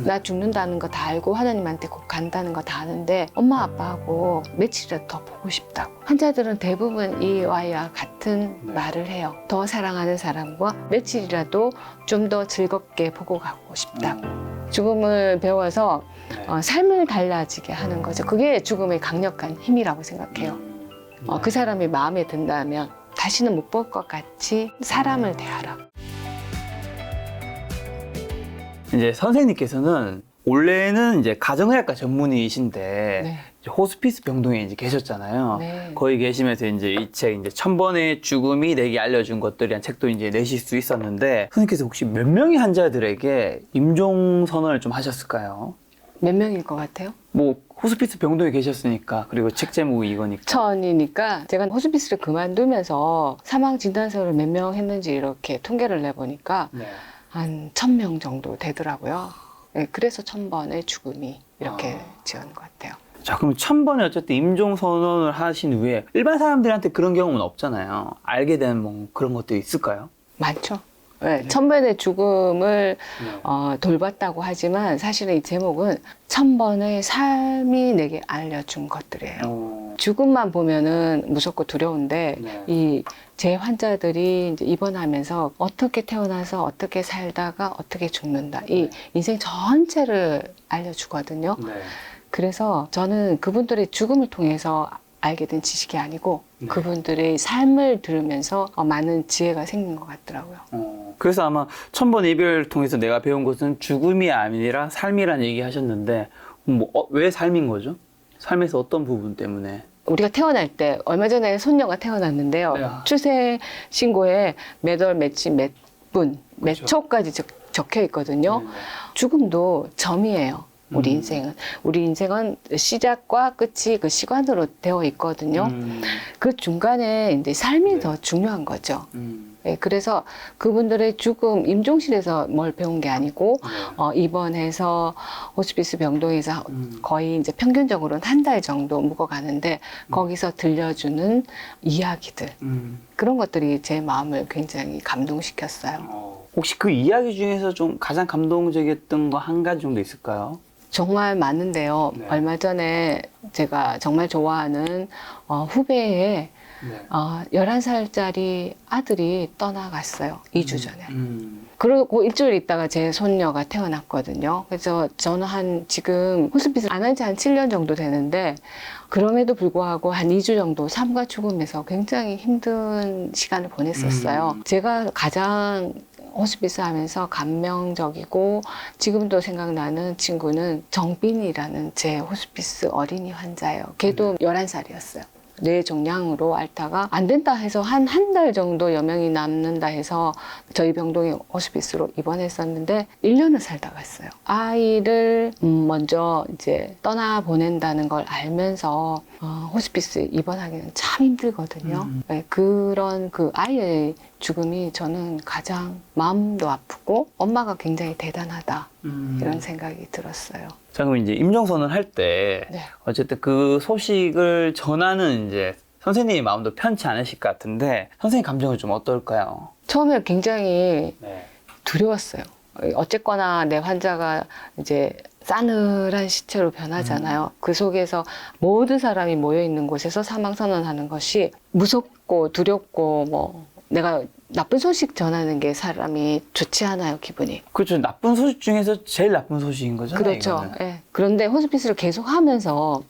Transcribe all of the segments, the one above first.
나 죽는다는 거 다 알고 하나님한테 곧 간다는 거 다 아는데 엄마 아빠하고 며칠이라도 더 보고 싶다고. 환자들은 대부분 이와이와 같은 말을 해요. 더 사랑하는 사람과 며칠이라도 좀 더 즐겁게 보고 가고 싶다고. 죽음을 배워서 삶을 달라지게 하는 거죠. 그게 죽음의 강력한 힘이라고 생각해요. 그 사람이 마음에 든다면 다시는 못 볼 것 같이 사람을 대하라. 이제 선생님께서는 원래는 이제 가정의학과 전문의이신데 네. 이제 호스피스 병동에 이제 계셨잖아요. 네. 거기 계시면서 이제 이 책 이제 1000번의 죽음이 내게 알려준 것들이란 책도 이제 내실 수 있었는데 선생님께서 혹시 몇 명의 환자들에게 임종 선언을 좀 하셨을까요? 몇 명일 것 같아요? 뭐 호스피스 병동에 계셨으니까 그리고 책 제목이 이거니까. 천이니까 제가 호스피스를 그만두면서 사망 진단서를 몇 명 했는지 이렇게 통계를 내보니까 네. 한 1000명 정도 되더라고요. 네, 그래서 1000번의 죽음이 이렇게 지은 것 같아요. 자, 그럼 1000번에 어쨌든 임종 선언을 하신 후에 일반 사람들한테 그런 경험은 없잖아요. 알게 된 뭐 그런 것들이 있을까요? 많죠. 네, 1000번의 죽음을 네. 돌봤다고 하지만 사실은 이 제목은 1000번의 삶이 내게 알려준 것들이에요. 죽음만 보면은 무섭고 두려운데 네. 이 제 환자들이 이제 입원하면서 어떻게 태어나서 어떻게 살다가 어떻게 죽는다 이 인생 전체를 알려주거든요. 네. 그래서 저는 그분들의 죽음을 통해서 알게 된 지식이 아니고 네. 그분들의 삶을 들으면서 많은 지혜가 생긴 것 같더라고요. 그래서 아마 1000번 이별을 통해서 내가 배운 것은 죽음이 아니라 삶이라는 얘기 하셨는데 왜 삶인 거죠? 삶에서 어떤 부분 때문에? 우리가 태어날 때 얼마 전에 손녀가 태어났는데요. 네. 출생 신고에 몇 월, 며칠, 몇 분, 몇 그렇죠. 초까지 적혀 있거든요. 죽음도 점이에요. 우리 인생은. 우리 인생은 시작과 끝이 그 시간으로 되어 있거든요. 그 중간에 이제 삶이 더 중요한 거죠. 네, 그래서 그분들의 죽음, 임종실에서 뭘 배운 게 아니고, 입원해서 호스피스 병동에서 거의 이제 평균적으로는 한 달 정도 묵어가는데, 거기서 들려주는 이야기들. 그런 것들이 제 마음을 굉장히 감동시켰어요. 혹시 그 이야기 중에서 좀 가장 감동적이었던 거 한 가지 정도 있을까요? 정말 많은데요. 네. 얼마 전에 제가 정말 좋아하는 후배의 11살짜리 아들이 떠나갔어요. 2주 전에. 그러고 일주일 있다가 제 손녀가 태어났거든요. 그래서 저는 지금 호스피스 안 한 지 한 7년 정도 되는데 그럼에도 불구하고 한 2주 정도 삶과 죽음에서 굉장히 힘든 시간을 보냈었어요. 제가 가장 호스피스 하면서 감명적이고 지금도 생각나는 친구는 정빈이라는 제 호스피스 어린이 환자예요. 걔도 11살이었어요. 뇌종양으로 앓다가 안 된다 해서 한 달 정도 여명이 남는다 해서 저희 병동에 호스피스로 입원했었는데 1년을 살다 갔어요. 아이를 먼저 이제 떠나보낸다는 걸 알면서 호스피스에 입원하기는 참 힘들거든요. 네, 그런 그 아이의 죽음이 저는 가장 마음도 아프고 엄마가 굉장히 대단하다 이런 생각이 들었어요. 자, 그럼 이제 임종선언 할 때 네. 어쨌든 그 소식을 전하는 이제 선생님의 마음도 편치 않으실 것 같은데 선생님 감정은 좀 어떨까요? 처음에 굉장히 네. 두려웠어요. 어쨌거나 내 환자가 이제 싸늘한 시체로 변하잖아요. 그 속에서 모든 사람이 모여 있는 곳에서 사망 선언하는 것이 무섭고 두렵고 뭐 내가 나쁜 소식 전하는 게 사람이 좋지 않아요, 기분이. 그렇죠. 나쁜 소식 중에서 제일 나쁜 소식인 거잖아요. 그렇죠. 예. 그런데 호스피스를 계속 하면서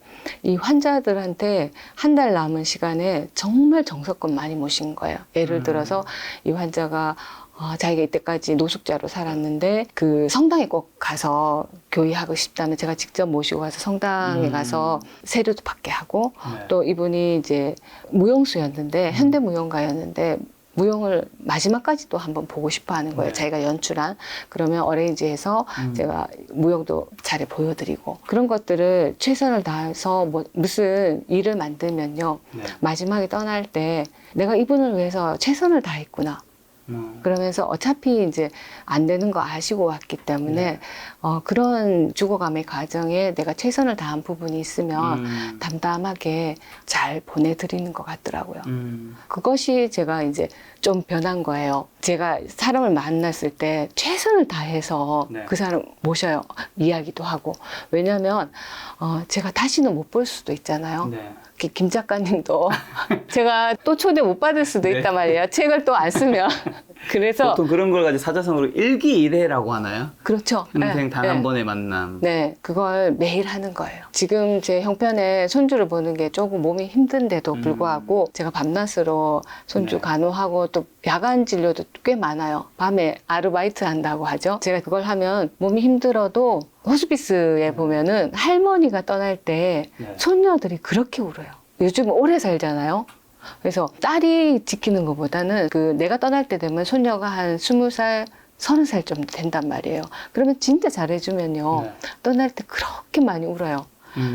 이 환자들한테 한 달 남은 시간에 정말 정성껏 많이 모신 거예요. 예를 들어서 이 환자가 자기가 이때까지 노숙자로 살았는데 그 성당에 꼭 가서 교의하고 싶다면 제가 직접 모시고 가서 성당에 가서 세례도 받게 하고 네. 또 이분이 이제 무용수였는데 현대무용가였는데 무용을 마지막까지도 한번 보고 싶어 하는 거예요. 네. 자기가 연출한. 그러면 어레인지해서 제가 무용도 잘 보여드리고 그런 것들을 최선을 다해서 무슨 일을 만들면요. 네. 마지막에 떠날 때 내가 이분을 위해서 최선을 다했구나. 그러면서 어차피 이제 안 되는 거 아시고 왔기 때문에 네. 그런 죽어감의 과정에 내가 최선을 다한 부분이 있으면 담담하게 잘 보내드리는 것 같더라고요. 그것이 제가 이제 좀 변한 거예요. 제가 사람을 만났을 때 최선을 다해서 네. 그 사람 모셔요. 이야기도 하고. 왜냐면 제가 다시는 못 볼 수도 있잖아요. 네. 김 작가님도 제가 또 초대 못 받을 수도 네. 있단 말이에요. 책을 또 안 쓰면. 그래서 보통 그런 걸 가지고 사자성어로 일기일해라고 하나요? 그렇죠. 평생 네, 단 네. 한 번의 만남. 네, 그걸 매일 하는 거예요. 지금 제 형편에 손주를 보는 게 조금 몸이 힘든데도 불구하고 제가 밤낮으로 손주 네. 간호하고 또 야간 진료도 꽤 많아요. 밤에 아르바이트 한다고 하죠. 제가 그걸 하면 몸이 힘들어도 호스피스에 보면은 할머니가 떠날 때 네. 손녀들이 그렇게 울어요. 요즘 오래 살잖아요. 그래서 딸이 지키는 것보다는 내가 떠날 때 되면 손녀가 한 20살, 30살 정도 된단 말이에요. 그러면 진짜 잘해주면요. 네. 떠날 때 그렇게 많이 울어요.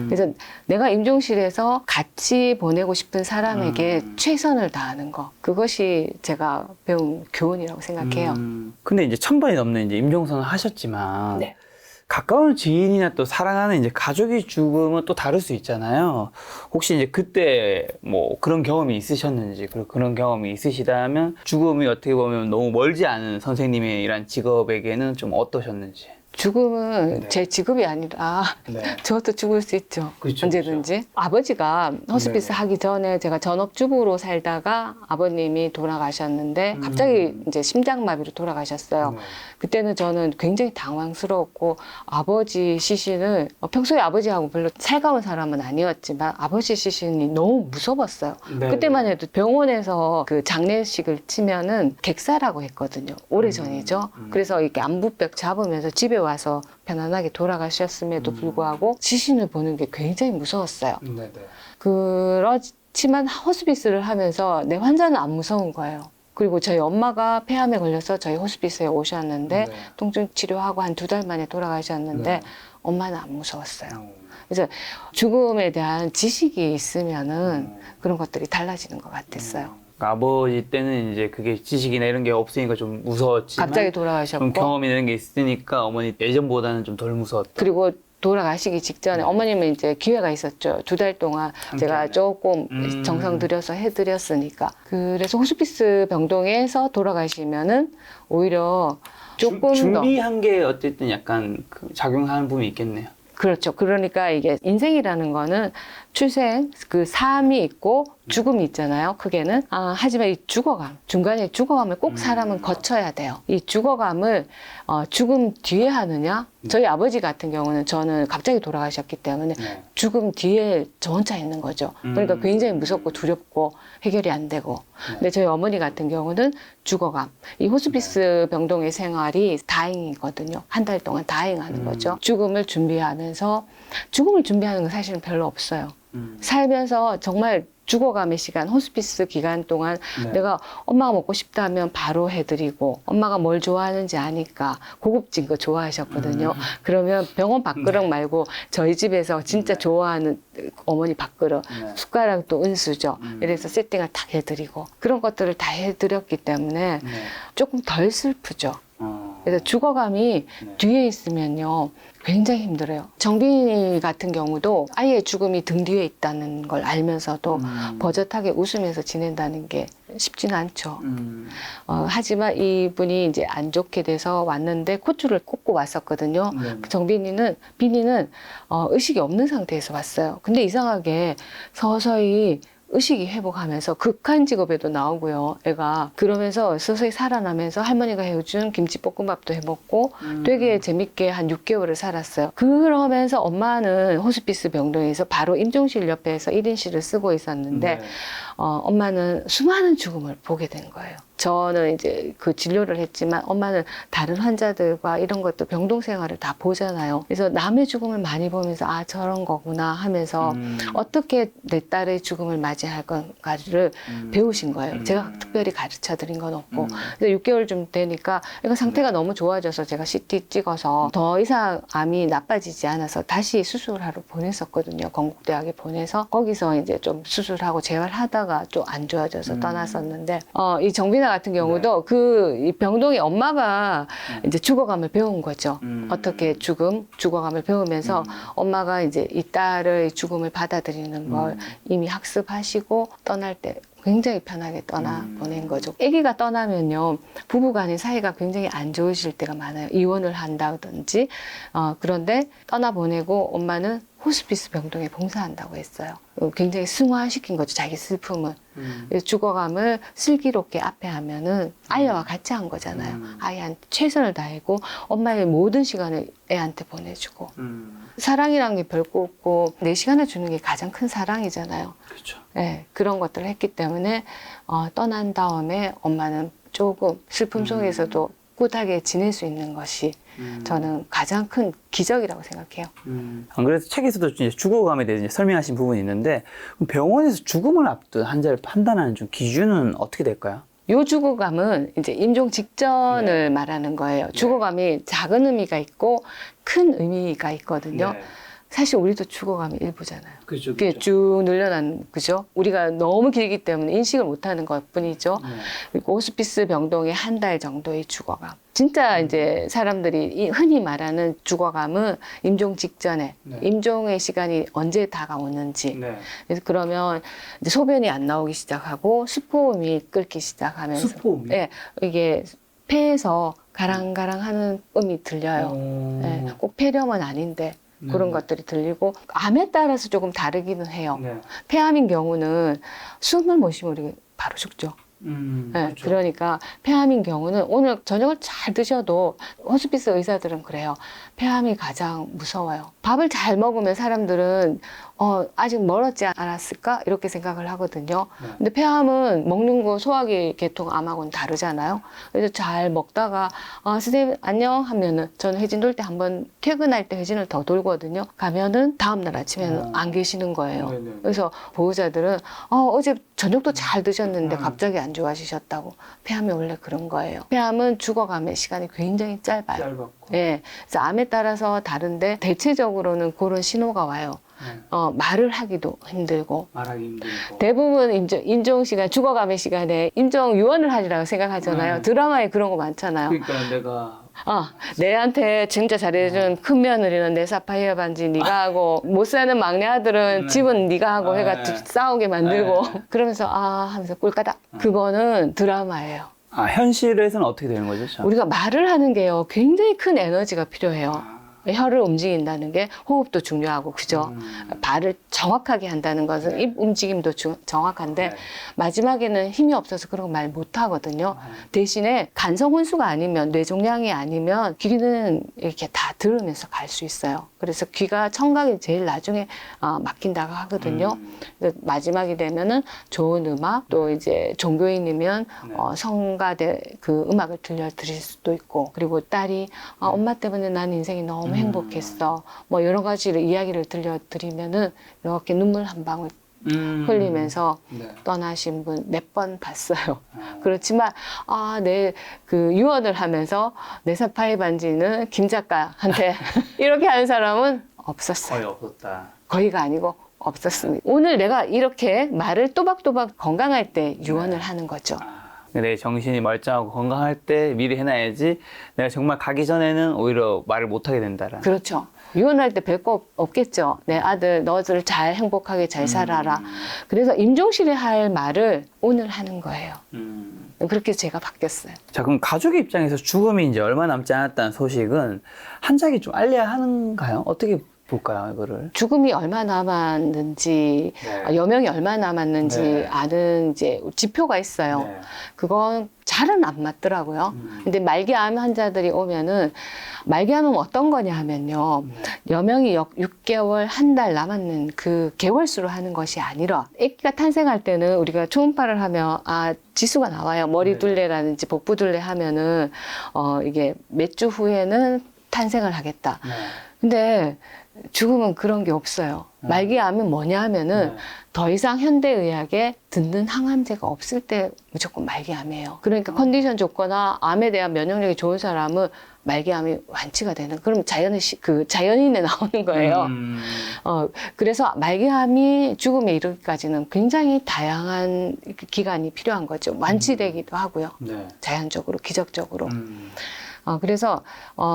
그래서 내가 임종실에서 같이 보내고 싶은 사람에게 최선을 다하는 거. 그것이 제가 배운 교훈이라고 생각해요. 근데 이제 1000번이 넘는 이제 임종선을 하셨지만 네. 가까운 지인이나 또 사랑하는 이제 가족이 죽으면 또 다를 수 있잖아요. 혹시 이제 그때 뭐 그런 경험이 있으셨는지, 그리고 그런 경험이 있으시다면 죽음이 어떻게 보면 너무 멀지 않은 선생님의 이란 직업에게는 좀 어떠셨는지. 죽음은 네. 제 직업이 아니라 네. 저도 죽을 수 있죠. 그렇죠, 언제든지. 아버지가 호스피스 네. 하기 전에 제가 전업주부로 살다가 아버님이 돌아가셨는데 갑자기 이제 심장마비로 돌아가셨어요. 네. 그때는 저는 굉장히 당황스러웠고 아버지 시신을 평소에 아버지하고 별로 살가운 사람은 아니었지만 아버지 시신이 너무 무서웠어요. 네. 그때만 해도 병원에서 그 장례식을 치면은 객사라고 했거든요. 오래전이죠. 그래서 이렇게 안부벽 잡으면서 집에 와서 편안하게 돌아가셨음에도 불구하고 시신을 보는 게 굉장히 무서웠어요. 네네. 그렇지만 호스피스를 하면서 내 환자는 안 무서운 거예요. 그리고 저희 엄마가 폐암에 걸려서 저희 호스피스에 오셨는데 네. 통증 치료하고 한 2달 만에 돌아가셨는데 네. 엄마는 안 무서웠어요. 그래서 죽음에 대한 지식이 있으면은 그런 것들이 달라지는 것 같았어요. 아버지 때는 이제 그게 지식이나 이런 게 없으니까 좀 무서웠지만 갑자기 돌아가셨고 좀 경험이 되는 게 있으니까 어머니 예전보다는 좀 덜 무서웠다. 그리고 돌아가시기 직전에 어머님은 이제 기회가 있었죠. 2달 동안 제가 조금 정성 들여서 해드렸으니까. 그래서 호스피스 병동에서 돌아가시면은 오히려 조금 더 준비한 게 어쨌든 약간 그 작용하는 부분이 있겠네요. 그렇죠. 그러니까 이게 인생이라는 거는 출생, 그 삶이 있고 죽음이 있잖아요. 크게는. 하지만 이 죽어감, 중간에 죽어감을 꼭 사람은 거쳐야 돼요. 이 죽어감을 죽음 뒤에 하느냐? 저희 아버지 같은 경우는 저는 갑자기 돌아가셨기 때문에 네. 죽음 뒤에 저 혼자 있는 거죠. 그러니까 굉장히 무섭고 두렵고 해결이 안 되고. 근데 저희 어머니 같은 경우는 죽어감. 이 호스피스 병동의 생활이 다행이거든요. 한 달 동안 다행하는 거죠. 죽음을 준비하면서 죽음을 준비하는 건 사실은 별로 없어요. 살면서 정말 죽어감의 시간, 호스피스 기간 동안 네. 내가 엄마가 먹고 싶다면 바로 해드리고 엄마가 뭘 좋아하는지 아니까 고급진 거 좋아하셨거든요. 그러면 병원 밥그릇 말고 저희 집에서 진짜 좋아하는 어머니 밥그릇, 네. 숟가락도 은수저 이래서 세팅을 딱 해드리고 그런 것들을 다 해드렸기 때문에 네. 조금 덜 슬프죠. 그래서 죽어감이 네. 뒤에 있으면요 굉장히 힘들어요. 정빈이 같은 경우도 아이의 죽음이 등 뒤에 있다는 걸 알면서도 버젓하게 웃으면서 지낸다는 게 쉽지는 않죠. 하지만 이분이 이제 안 좋게 돼서 왔는데 코줄을 꽂고 왔었거든요. 네. 비니는 의식이 없는 상태에서 왔어요. 근데 이상하게 서서히 의식이 회복하면서 극한 직업에도 나오고요. 애가 그러면서 서서히 살아나면서 할머니가 해준 김치볶음밥도 해먹고 되게 재밌게 한 6개월을 살았어요. 그러면서 엄마는 호스피스 병동에서 바로 임종실 옆에서 1인실을 쓰고 있었는데 네. 엄마는 수많은 죽음을 보게 된 거예요. 저는 이제 그 진료를 했지만 엄마는 다른 환자들과 이런 것도 병동 생활을 다 보잖아요. 그래서 남의 죽음을 많이 보면서 저런 거구나 하면서 어떻게 내 딸의 죽음을 맞이할 건가를 배우신 거예요. 제가 특별히 가르쳐 드린 건 없고. 그래서 6개월쯤 되니까 이거 상태가 너무 좋아져서 제가 CT 찍어서 더 이상 암이 나빠지지 않아서 다시 수술하러 보냈었거든요. 건국대학에 보내서 거기서 이제 좀 수술하고 재활하다가 좀 안 좋아져서 떠났었는데 이 정빈아 같은 경우도 이 병동의 엄마가 이제 죽어감을 배운 거죠. 어떻게 죽어감을 배우면서 엄마가 이제 이 딸의 죽음을 받아들이는 걸 이미 학습하시고 떠날 때 굉장히 편하게 떠나 보낸 거죠. 아기가 떠나면요, 부부간의 사이가 굉장히 안 좋으실 때가 많아요. 이혼을 한다든지. 그런데 떠나보내고 엄마는 호스피스 병동에 봉사한다고 했어요. 굉장히 승화시킨 거죠, 자기 슬픔을. 죽어감을 슬기롭게 앞에 하면은 아이와 같이 한 거잖아요. 아이한테 최선을 다하고 엄마의 모든 시간을 애한테 보내주고. 사랑이란 게 별거 없고 내 시간을 주는 게 가장 큰 사랑이잖아요. 그렇죠. 네, 그런 것들을 했기 때문에 떠난 다음에 엄마는 조금 슬픔 속에서도 꿋하게 지낼 수 있는 것이 저는 가장 큰 기적이라고 생각해요. 안 그래도 책에서도 이제 죽어감에 대해서 이제 설명하신 부분이 있는데 그럼 병원에서 죽음을 앞둔 환자를 판단하는 좀 기준은 어떻게 될까요? 요 죽어감은 이제 임종 직전을 말하는 거예요. 죽어감이 작은 의미가 있고 큰 의미가 있거든요. 사실 우리도 죽어감이 일부잖아요. 그렇죠. 그게 쭉 늘려난, 그죠? 우리가 너무 길기 때문에 인식을 못하는 것 뿐이죠. 그리고 호스피스 병동의 한 달 정도의 죽어감. 진짜 이제 사람들이 흔히 말하는 죽어감은 임종 직전에, 임종의 시간이 언제 다가오는지. 그래서 그러면 이제 소변이 안 나오기 시작하고 수포음이 끓기 시작하면서. 수포음이? 예, 이게 폐에서 가랑가랑 하는 음이 들려요. 예, 꼭 폐렴은 아닌데. 그런 것들이 들리고 암에 따라서 조금 다르기는 해요. 폐암인 경우는 숨을 못 쉬면 우리 바로 죽죠. 네, 그렇죠. 그러니까 폐암인 경우는 오늘 저녁을 잘 드셔도 호스피스 의사들은 그래요. 폐암이 가장 무서워요. 밥을 잘 먹으면 사람들은 아직 멀었지 않았을까 이렇게 생각을 하거든요. 근데 폐암은 먹는 거 소화기 계통 암하고는 다르잖아요. 그래서 잘 먹다가 선생님 안녕 하면은 저는 회진 돌 때 한번 퇴근할 때 회진을 더 돌거든요. 가면은 다음날 아침에는 안 계시는 거예요. 그래서 보호자들은 어제 저녁도 잘 드셨는데 갑자기 안 좋아지셨다고. 폐암이 원래 그런 거예요. 폐암은 죽어감의 시간이 굉장히 짧아요. 예, 그래서 암에 따라서 다른데 대체적으로는 그런 신호가 와요. 말을 하기도 힘들고. 말하기 힘들고. 대부분 임종 시간, 죽어감의 시간에 임종 유언을 하리라고 생각하잖아요. 드라마에 그런 거 많잖아요. 그러니까 내가 내한테 진짜 잘해준 큰 며느리는 내 사파이어 반지 네가 하고 못 사는 막내 아들은 집은 네가 하고 해가 싸우게 만들고 그러면서 하면서 꼴까닥. 그거는 드라마예요. 현실에서는 어떻게 되는 거죠? 참? 우리가 말을 하는 게요, 굉장히 큰 에너지가 필요해요. 혀를 움직인다는 게 호흡도 중요하고, 그죠? 발을 정확하게 한다는 것은 입 움직임도 정확한데, 마지막에는 힘이 없어서 그런 거 말 못 하거든요. 대신에 간성 혼수가 아니면, 뇌종양이 아니면, 귀는 이렇게 다 들으면서 갈 수 있어요. 그래서 귀가 청각이 제일 나중에 막힌다고 하거든요. 마지막이 되면은 좋은 음악, 또 이제 종교인이면 성가대 그 음악을 들려드릴 수도 있고, 그리고 딸이 엄마 때문에 난 인생이 너무 행복했어. 뭐 여러 가지를 이야기를 들려드리면은 이렇게 눈물 한 방울 흘리면서 떠나신 분 몇 번 봤어요. 그렇지만 내 그 유언을 하면서 내 사파이 반지는 김 작가한테 이렇게 하는 사람은 없었어요. 거의 없었다. 거의가 아니고 없었습니다. 오늘 내가 이렇게 말을 또박또박 건강할 때 유언을 하는 거죠. 내 정신이 멀쩡하고 건강할 때 미리 해놔야지 내가 정말 가기 전에는 오히려 말을 못하게 된다라. 그렇죠. 유언할 때 별거 없겠죠. 내 아들, 너들 잘 행복하게 잘 살아라. 그래서 임종실에 할 말을 오늘 하는 거예요. 그렇게 제가 바뀌었어요. 자, 그럼 가족의 입장에서 죽음이 이제 얼마 남지 않았다는 소식은 환자에게 좀 알려야 하는가요? 어떻게 볼까요, 이거를? 죽음이 얼마 남았는지, 여명이 얼마 남았는지 아는 이제 지표가 있어요. 그건 잘은 안 맞더라고요. 근데 말기암 환자들이 오면은, 말기암은 어떤 거냐 하면요. 여명이 6개월, 한 달 남았는 그 개월수로 하는 것이 아니라, 아기가 탄생할 때는 우리가 초음파를 하면, 지수가 나와요. 머리 둘레라든지 복부 둘레 하면은, 이게 몇 주 후에는 탄생을 하겠다. 근데 죽음은 그런 게 없어요. 말기암은 뭐냐 하면은 네. 더 이상 현대의학에 듣는 항암제가 없을 때 무조건 말기암이에요. 그러니까 컨디션 좋거나 암에 대한 면역력이 좋은 사람은 말기암이 완치가 되는, 그럼 자연인에 나오는 거예요. 그래서 말기암이 죽음에 이르기까지는 굉장히 다양한 기간이 필요한 거죠. 완치되기도 하고요. 네. 자연적으로, 기적적으로. 그래서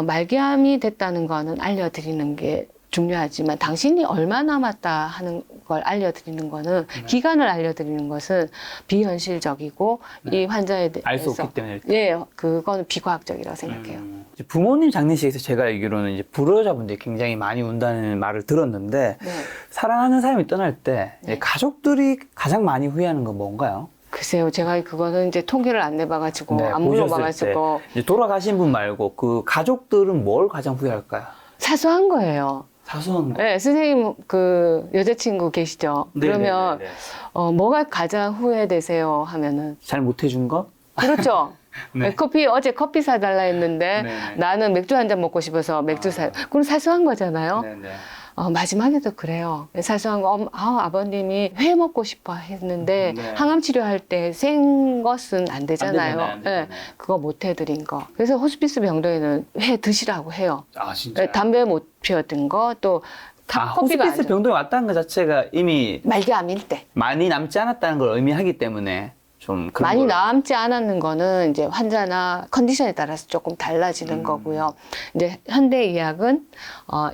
말기암이 됐다는 거는 알려드리는 게 중요하지만 당신이 얼마 남았다 하는 걸 알려드리는 거는 기간을 알려드리는 것은 비현실적이고 이 환자에 대해서 알 수 없기 때문에. 예, 그거는 비과학적이라고 생각해요. 이제 부모님 장례식에서 제가 알기로는 이제 불효자분들이 굉장히 많이 운다는 말을 들었는데 네. 사랑하는 사람이 떠날 때 이제 네. 가족들이 가장 많이 후회하는 건 뭔가요? 글쎄요, 제가 그거는 이제 통계를 안 내봐가지고 네, 안 보셨을 물어봐가지고 때 이제 돌아가신 분 말고 그 가족들은 뭘 가장 후회할까요? 사소한 거예요. 사소한 거. 네, 선생님 그 여자친구 계시죠? 그러면 네네네네. 뭐가 가장 후회되세요 하면은 잘 못해준 거? 그렇죠. 네. 어제 커피 사달라 했는데 네네. 나는 맥주 한 잔 먹고 싶어서 맥주 그건 사소한 거잖아요. 네네. 마지막에도 그래요. 사소한 거, 아버님이 회 먹고 싶어 했는데 네. 항암 치료할 때 생 것은 안 되잖아요. 안 되잖아요. 네, 그거 못 해드린 거. 그래서 호스피스 병동에는 회 드시라고 해요. 아 진짜. 담배 못 피웠던 거, 또 커피가 호스피스 안 좋- 병동에 왔다는 것 자체가 이미 말기암일 때. 많이 남지 않았다는 걸 의미하기 때문에 좀 그런 많이 걸- 남지 않았는 거는 이제 환자나 컨디션에 따라서 조금 달라지는 거고요. 이제 현대의학은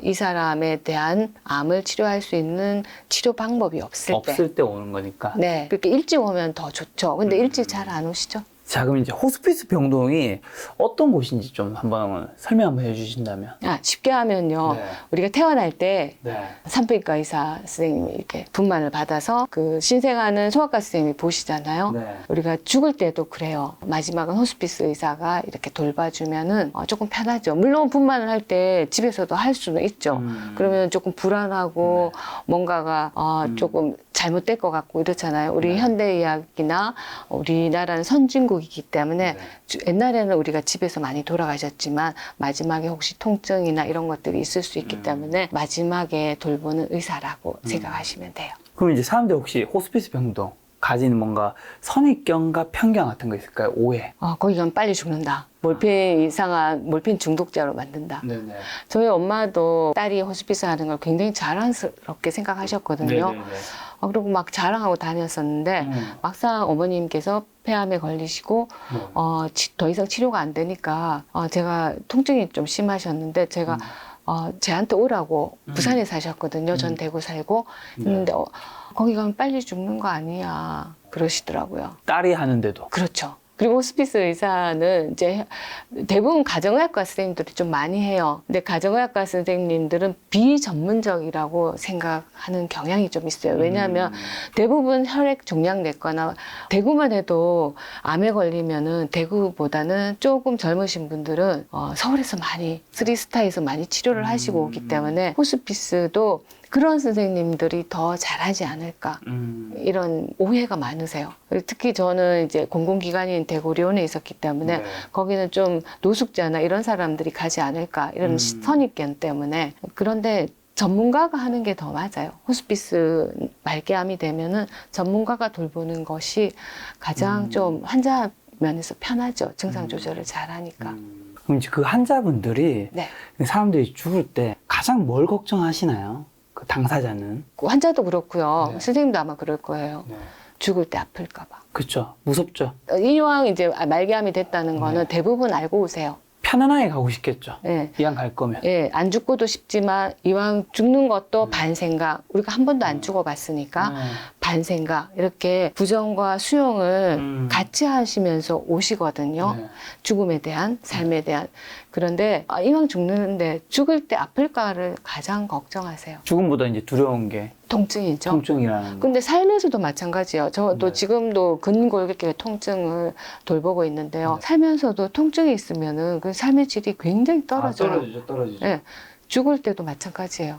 이 사람에 대한 암을 치료할 수 있는 치료 방법이 없을 때. 없을 때 오는 거니까. 네. 그렇게 일찍 오면 더 좋죠. 근데 일찍 잘 안 오시죠? 자, 그럼 이제 호스피스 병동이 어떤 곳인지 좀 한번 설명 한번 해주신다면. 쉽게 하면요. 네. 우리가 태어날 때 네. 산부인과 의사 선생님이 이렇게 분만을 받아서 그 신생아는 소아과 선생님이 보시잖아요. 네. 우리가 죽을 때도 그래요. 마지막은 호스피스 의사가 이렇게 돌봐주면은 조금 편하죠. 물론 분만을 할 때 집에서도 할 수는 있죠. 그러면 조금 불안하고 뭔가가 조금 잘못될 것 같고 이렇잖아요. 우리 네. 현대의학이나 우리나라는 선진국이기 때문에 네. 옛날에는 우리가 집에서 많이 돌아가셨지만 마지막에 혹시 통증이나 이런 것들이 있을 수 있기 때문에 마지막에 돌보는 의사라고 생각하시면 돼요. 그럼 이제 사람들 혹시 호스피스 병동 가지는 뭔가 선입견과 편견 같은 거 있을까요? 오해. 거기 가면 빨리 죽는다. 몰핀 이상한 몰핀 중독자로 만든다. 네네. 저희 엄마도 딸이 호스피스 하는 걸 굉장히 자랑스럽게 생각하셨거든요. 네네네. 그리고 막 자랑하고 다녔었는데 막상 어머님께서 폐암에 걸리시고 더 이상 치료가 안 되니까 제가 통증이 좀 심하셨는데 제가 쟤한테 오라고 부산에 사셨거든요. 전 대구 살고 있는데 거기 가면 빨리 죽는 거 아니야 그러시더라고요. 딸이 하는데도. 그렇죠. 그리고 호스피스 의사는 이제 대부분 가정의학과 선생님들이 좀 많이 해요. 근데 가정의학과 선생님들은 비전문적이라고 생각하는 경향이 좀 있어요. 왜냐하면 대부분 혈액 종양됐거나 대구만 해도 암에 걸리면은 대구보다는 조금 젊으신 분들은 서울에서 많이 쓰리스타에서 많이 치료를 하시고 오기 때문에 호스피스도 그런 선생님들이 더 잘하지 않을까 이런 오해가 많으세요. 특히 저는 이제 공공기관인 대구리온에 있었기 때문에 네. 거기는 좀 노숙자나 이런 사람들이 가지 않을까 이런 선입견 때문에. 그런데 전문가가 하는 게 더 맞아요. 호스피스 말기암이 되면은 전문가가 돌보는 것이 가장 좀 환자 면에서 편하죠. 증상 조절을 잘하니까. 그럼 이제 그 환자분들이 네. 사람들이 죽을 때 가장 뭘 걱정하시나요? 그 당사자는. 환자도 그렇고요. 네. 선생님도 아마 그럴 거예요. 네. 죽을 때 아플까 봐. 그렇죠. 무섭죠. 이왕 이제 말기암이 됐다는 거는 대부분 알고 오세요. 편안하게 가고 싶겠죠. 예. 이왕 갈 거면. 예, 안 죽고도 싶지만 이왕 죽는 것도 반생각. 우리가 한 번도 안 죽어봤으니까 반생각. 이렇게 부정과 수용을 같이 하시면서 오시거든요. 네. 죽음에 대한, 삶에 대한. 그런데 이왕 죽는데 죽을 때 아플까를 가장 걱정하세요. 죽음보다 이제 두려운 게 통증이죠. 통증이라는 거. 근데 살면서도 마찬가지예요. 저도 네. 지금도 근골격계 통증을 돌보고 있는데요. 살면서도 통증이 있으면은 그 삶의 질이 굉장히 떨어져요. 떨어지죠. 예, 죽을 때도 마찬가지예요.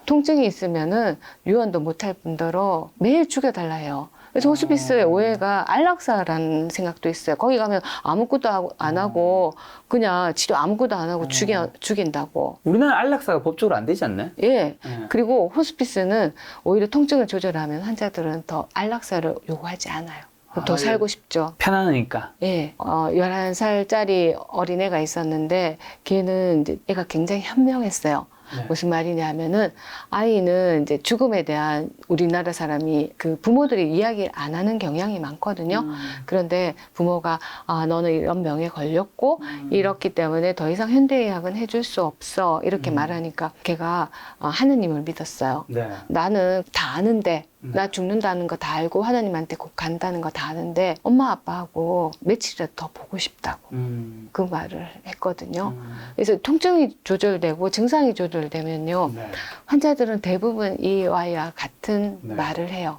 통증이 있으면은 유언도 못할 뿐더러 매일 죽여달라 해요. 그래서 호스피스의 오해가 안락사라는 생각도 있어요. 거기 가면 아무것도 안 하고 그냥 치료 아무것도 안 하고 죽인다고. 우리나라 안락사가 법적으로 안 되지 않나요? 예. 그리고 호스피스는 오히려 통증을 조절하면 환자들은 더 안락사를 요구하지 않아요. 더 살고 싶죠. 편안하니까. 예. 11살짜리 어린애가 있었는데 걔는 이제 애가 굉장히 현명했어요. 네. 무슨 말이냐면은 아이는 이제 죽음에 대한 우리나라 사람이 그 부모들이 이야기를 안 하는 경향이 많거든요. 그런데 부모가 너는 이런 병에 걸렸고 이렇기 때문에 더 이상 현대의학은 해줄 수 없어 이렇게 말하니까 걔가 하느님을 믿었어요. 네. 나는 다 아는데 나 죽는다는 거 다 알고 하나님한테 곧 간다는 거 다 아는데 엄마 아빠하고 며칠이라도 더 보고 싶다고 그 말을 했거든요. 그래서 통증이 조절되고 증상이 조절되면요. 네. 환자들은 대부분 이와이와 같은 네. 말을 해요.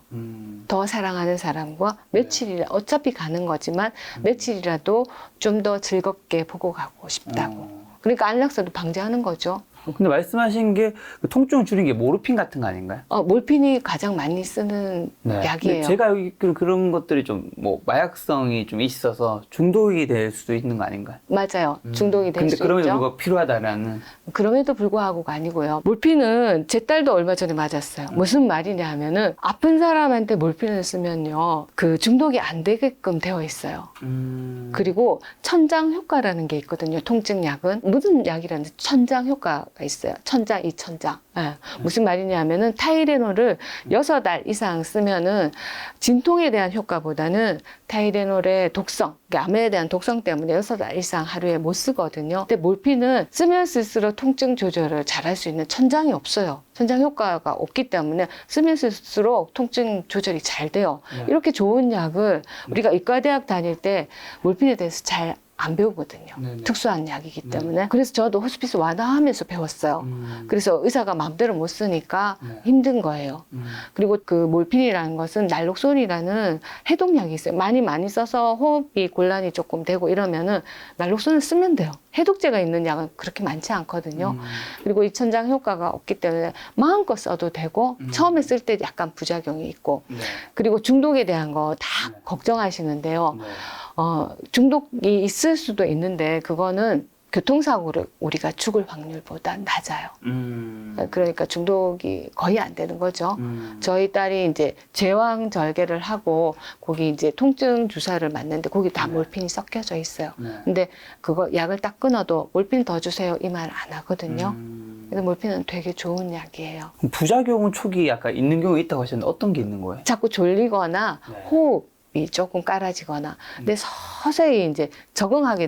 더 사랑하는 사람과 며칠이라 어차피 가는 거지만 며칠이라도 좀 더 즐겁게 보고 가고 싶다고. 그러니까 안락사도 방지하는 거죠. 근데 말씀하신 게 그 통증을 줄이는 게 모르핀 같은 거 아닌가요? 몰핀이 가장 많이 쓰는 네. 약이에요. 근데 제가 여기 그런 것들이 좀 뭐 마약성이 좀 있어서 중독이 될 수도 있는 거 아닌가요? 맞아요. 중독이 될 근데 수 그럼에도 있죠. 불구하고 필요하다라는. 그럼에도 불구하고가 아니고요. 몰핀은 제 딸도 얼마 전에 맞았어요. 무슨 말이냐 하면은 아픈 사람한테 몰핀을 쓰면요. 그 중독이 안 되게끔 되어 있어요. 그리고 천장 효과라는 게 있거든요. 통증약은. 모든 약이라는 천장 효과가 있어요. 천장, 이천장. 네. 무슨 말이냐 하면은 타이레놀을 6알 이상 쓰면은 진통에 대한 효과보다는 타이레놀의 독성, 암에 대한 독성 때문에 6알 이상 하루에 못 쓰거든요. 근데 몰핀은 쓰면 쓸수록 통증 조절을 잘할 수 있는 천장이 없어요. 천장 효과가 없기 때문에 쓰면 쓸수록 통증 조절이 잘 돼요. 이렇게 좋은 약을 우리가 의과대학 다닐 때 몰핀에 대해서 잘 안 배우거든요. 네네. 특수한 약이기 때문에. 그래서 저도 호스피스 완화하면서 배웠어요. 그래서 의사가 마음대로 못 쓰니까 힘든 거예요. 그리고 그 몰핀이라는 것은 날록손이라는 해독약이 있어요. 많이 써서 호흡이 곤란이 조금 되고 이러면은 날록손을 쓰면 돼요. 해독제가 있는 약은 그렇게 많지 않거든요. 그리고 이 천장 효과가 없기 때문에 마음껏 써도 되고 처음에 쓸 때 약간 부작용이 있고 네. 그리고 중독에 대한 거 다 걱정하시는데요. 네. 중독이 있을 수도 있는데 그거는 교통사고를 우리가 죽을 확률보다 낮아요. 그러니까 중독이 거의 안 되는 거죠. 저희 딸이 이제 제왕절개를 하고 거기 이제 통증 주사를 맞는데 거기 다 몰핀이 섞여져 있어요. 네. 근데 그거 약을 딱 끊어도 몰핀 더 주세요 이 말 안 하거든요. 그래서 몰핀은 되게 좋은 약이에요. 그럼 부작용은 초기 약간 있는 경우가 있다고 하셨는데 어떤 게 있는 거예요? 자꾸 졸리거나 네. 호흡이 조금 깔아지거나 근데 서서히 이제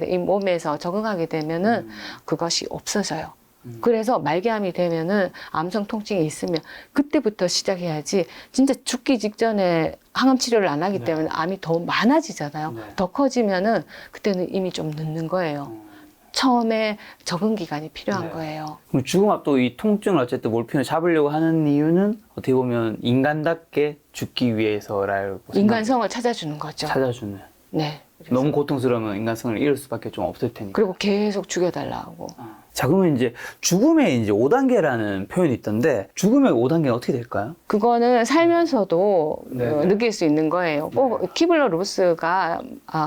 이 몸에서 적응하게 되면은 그것이 없어져요. 그래서 말기암이 되면은 암성 통증이 있으면 그때부터 시작해야지 진짜 죽기 직전에 항암 치료를 안 하기 때문에 암이 더 많아지잖아요. 네. 더 커지면은 그때는 이미 좀 늦는 거예요. 처음에 적응 기간이 필요한 네. 거예요. 그럼 죽음 앞두고 이 통증을 어쨌든 몰핀을 잡으려고 하는 이유는 어떻게 보면 인간답게 죽기 위해서라고 인간성을 찾아주는 거죠. 찾아주는. 네. 그래서. 너무 고통스러우면 인간성을 잃을 수밖에 좀 없을 테니까. 그리고 계속 죽여달라고. 자, 그러면 이제 죽음의 이제 5단계라는 표현이 있던데 죽음의 5단계는 어떻게 될까요? 그거는 살면서도 네. 느낄 수 있는 거예요. 꼭 키블러 로스가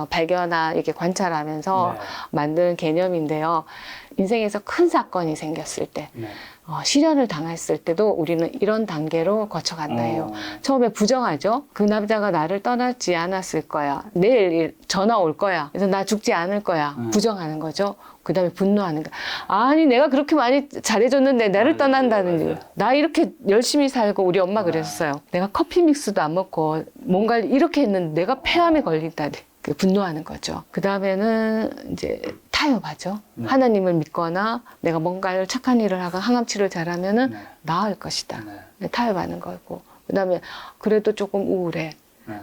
발견한 이렇게 관찰하면서 네. 만든 개념인데요. 인생에서 큰 사건이 생겼을 때, 네. 실현을 당했을 때도 우리는 이런 단계로 거쳐간다 해요. 어. 처음에 부정하죠. 그 남자가 나를 떠나지 않았을 거야. 내일 전화 올 거야. 그래서 나 죽지 않을 거야. 부정하는 거죠. 그 다음에 분노하는 거. 아니 내가 그렇게 많이 잘해줬는데 나를 떠난다는 일. 나 이렇게 열심히 살고 우리 엄마 그랬어요. 내가 커피 믹스도 안 먹고 뭔가를 이렇게 했는데 내가 폐암에 걸린다니. 분노하는 거죠. 그 다음에는 이제 타협하죠. 하나님을 믿거나 내가 뭔가를 착한 일을 하고 항암치료를 잘하면은 나을 것이다. 타협하는 거고. 그 다음에 그래도 조금 우울해.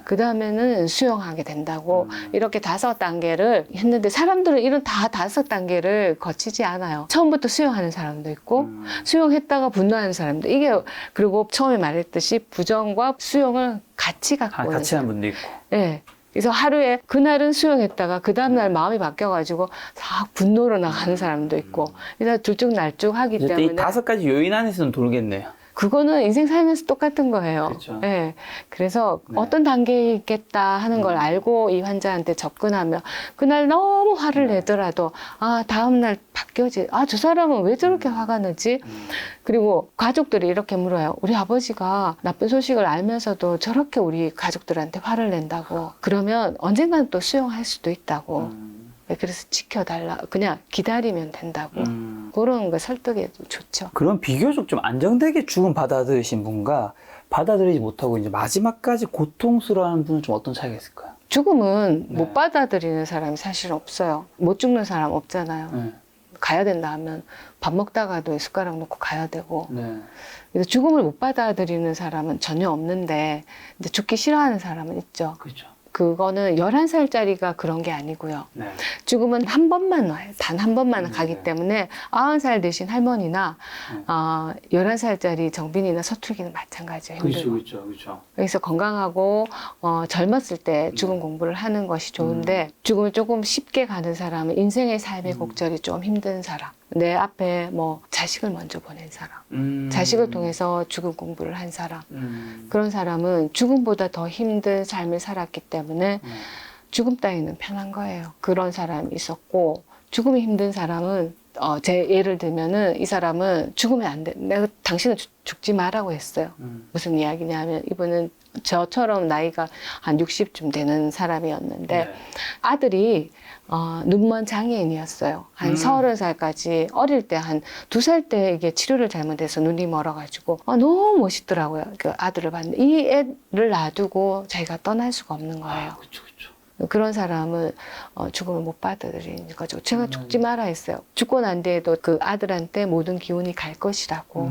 그 다음에는 수용하게 된다고 이렇게 5단계를 했는데 사람들은 이런 다 5단계를 거치지 않아요. 처음부터 수용하는 사람도 있고 수용했다가 분노하는 사람도 이게 그리고 처음에 말했듯이 부정과 수용을 같이 갖고 오는 같이 하는 분도 있고. 네. 그래서 하루에 그날은 수용했다가 그 다음날 마음이 바뀌어가지고 싹 분노로 나가는 사람도 있고 그래서 들쭉날쭉 하기 이제 때문에 이 5가지 요인 안에서는 돌겠네요. 그거는 인생 살면서 똑같은 거예요. 그렇죠. 네. 그래서 네. 어떤 단계에 있겠다 하는 걸 알고 이 환자한테 접근하면 그날 너무 화를 네. 내더라도 다음날 바뀌어지. 저 사람은 왜 저렇게 화가 나지? 그리고 가족들이 이렇게 물어요. 우리 아버지가 나쁜 소식을 알면서도 저렇게 우리 가족들한테 화를 낸다고. 그러면 언젠가는 또 수용할 수도 있다고. 그래서 지켜달라. 그냥 기다리면 된다고. 그런 거 설득해도 좋죠. 그런 비교적 좀 안정되게 죽음 받아들이신 분과 받아들이지 못하고 이제 마지막까지 고통스러워하는 분은 좀 어떤 차이가 있을까요? 죽음은 네. 못 받아들이는 사람이 사실 없어요. 못 죽는 사람 없잖아요. 네. 가야 된다 하면 밥 먹다가도 숟가락 놓고 가야 되고. 네. 그래서 죽음을 못 받아들이는 사람은 전혀 없는데 이제 죽기 싫어하는 사람은 있죠. 그렇죠. 그거는 11살짜리가 그런 게 아니고요. 네. 죽음은 한 번만 와요. 단 한 번만 네. 가기 때문에 90살 되신 할머니나 11살짜리 정빈이나 서툴기는 마찬가지예요. 힘들고. 그렇죠. 그래서 건강하고 젊었을 때 죽음 공부를 하는 것이 좋은데 죽음을 조금 쉽게 가는 사람은 인생의 삶의 곡절이 좀 힘든 사람. 내 앞에 뭐 자식을 먼저 보낸 사람. 자식을 통해서 죽음 공부를 한 사람. 그런 사람은 죽음보다 더 힘든 삶을 살았기 때문에 죽음 따위는 편한 거예요. 그런 사람이 있었고 죽음이 힘든 사람은 제 예를 들면은 이 사람은 죽으면 안 돼. 내가 당신은 죽지 마라고 했어요. 무슨 이야기냐면 이분은 저처럼 나이가 한 60쯤 되는 사람이었는데 네. 아들이 눈먼 장애인이었어요. 한 30살까지 어릴 때 한 2살 때 이게 치료를 잘못해서 눈이 멀어가지고 너무 멋있더라고요. 그 아들을 봤는데 이 애를 놔두고 자기가 떠날 수가 없는 거예요. 그렇죠. 그런 사람은 죽음을 못 받아들이는 거죠. 제가 죽지 마라 했어요. 죽고 난 뒤에도 그 아들한테 모든 기운이 갈 것이라고.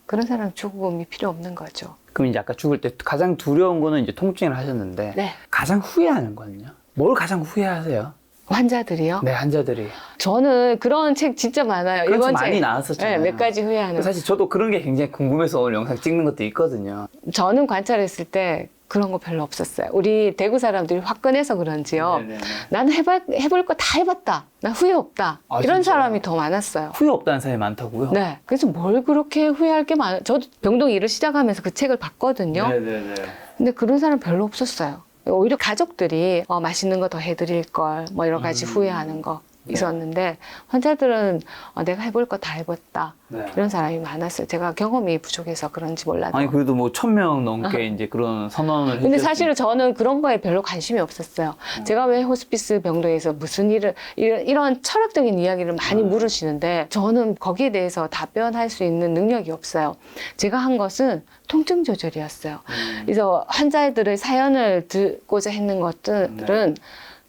그런 사람은 죽음이 필요 없는 거죠. 그럼 이제 아까 죽을 때 가장 두려운 거는 이제 통증을 하셨는데 네. 가장 후회하는 거는요? 뭘 가장 후회하세요? 환자들이요? 네, 환자들이. 저는 그런 책 진짜 많아요. 그런 책 이번 많이 나왔었잖아요. 네, 몇 가지 후회하는. 사실 저도 그런 게 굉장히 궁금해서 오늘 영상 찍는 것도 있거든요. 저는 관찰했을 때 그런 거 별로 없었어요. 우리 대구 사람들이 화끈해서 그런지요. 네네네. 나는 해볼 거 다 해봤다. 나 후회 없다. 이런 진짜요? 사람이 더 많았어요. 후회 없다는 사람이 많다고요? 네. 그래서 뭘 그렇게 후회할 게 많아요. 저도 병동 일을 시작하면서 그 책을 봤거든요. 네네네. 근데 그런 사람 별로 없었어요. 오히려 가족들이 맛있는 거 더 해드릴 걸, 뭐 여러 가지 후회하는 거 네. 있었는데 환자들은 내가 해볼 거 다 해봤다. 네. 이런 사람이 많았어요. 제가 경험이 부족해서 그런지 몰라도. 아니 그래도 뭐 1000명 넘게 이제 그런 선언을 근데 해주셨으니까. 사실은 저는 그런 거에 별로 관심이 없었어요. 제가 왜 호스피스 병동에서 무슨 일을, 이런 철학적인 이야기를 많이 물으시는데 저는 거기에 대해서 답변할 수 있는 능력이 없어요. 제가 한 것은 통증 조절이었어요. 그래서 환자들의 사연을 듣고자 했는 것들은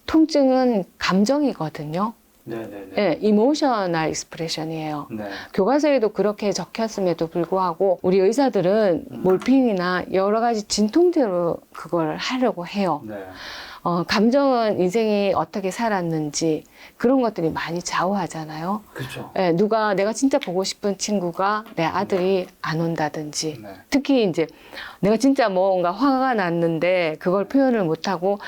통증은 감정이거든요. 네네네. 네, 이모셔널 익스프레션이에요. 네. 교과서에도 그렇게 적혔음에도 불구하고 우리 의사들은 몰핀이나 여러 가지 진통제로 그걸 하려고 해요. 네. 감정은 인생이 어떻게 살았는지 그런 것들이 많이 좌우하잖아요. 그렇죠. 네, 내가 진짜 보고 싶은 친구가 내 아들이 안 온다든지 네. 특히 이제 내가 진짜 뭔가 화가 났는데 그걸 표현을 못하고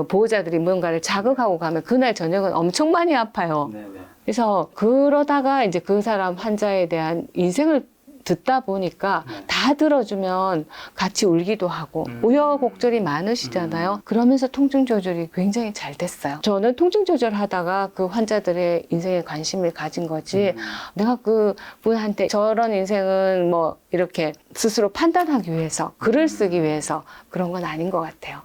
보호자들이 뭔가를 자극하고 가면 그날 저녁은 엄청 많이 아파요. 네네. 그래서 그러다가 이제 그 사람 환자에 대한 인생을 듣다 보니까 다 들어주면 같이 울기도 하고 우여곡절이 많으시잖아요. 그러면서 통증 조절이 굉장히 잘 됐어요. 저는 통증 조절하다가 그 환자들의 인생에 관심을 가진 거지 내가 그 분한테 저런 인생은 뭐 이렇게 스스로 판단하기 위해서 글을 쓰기 위해서 그런 건 아닌 것 같아요.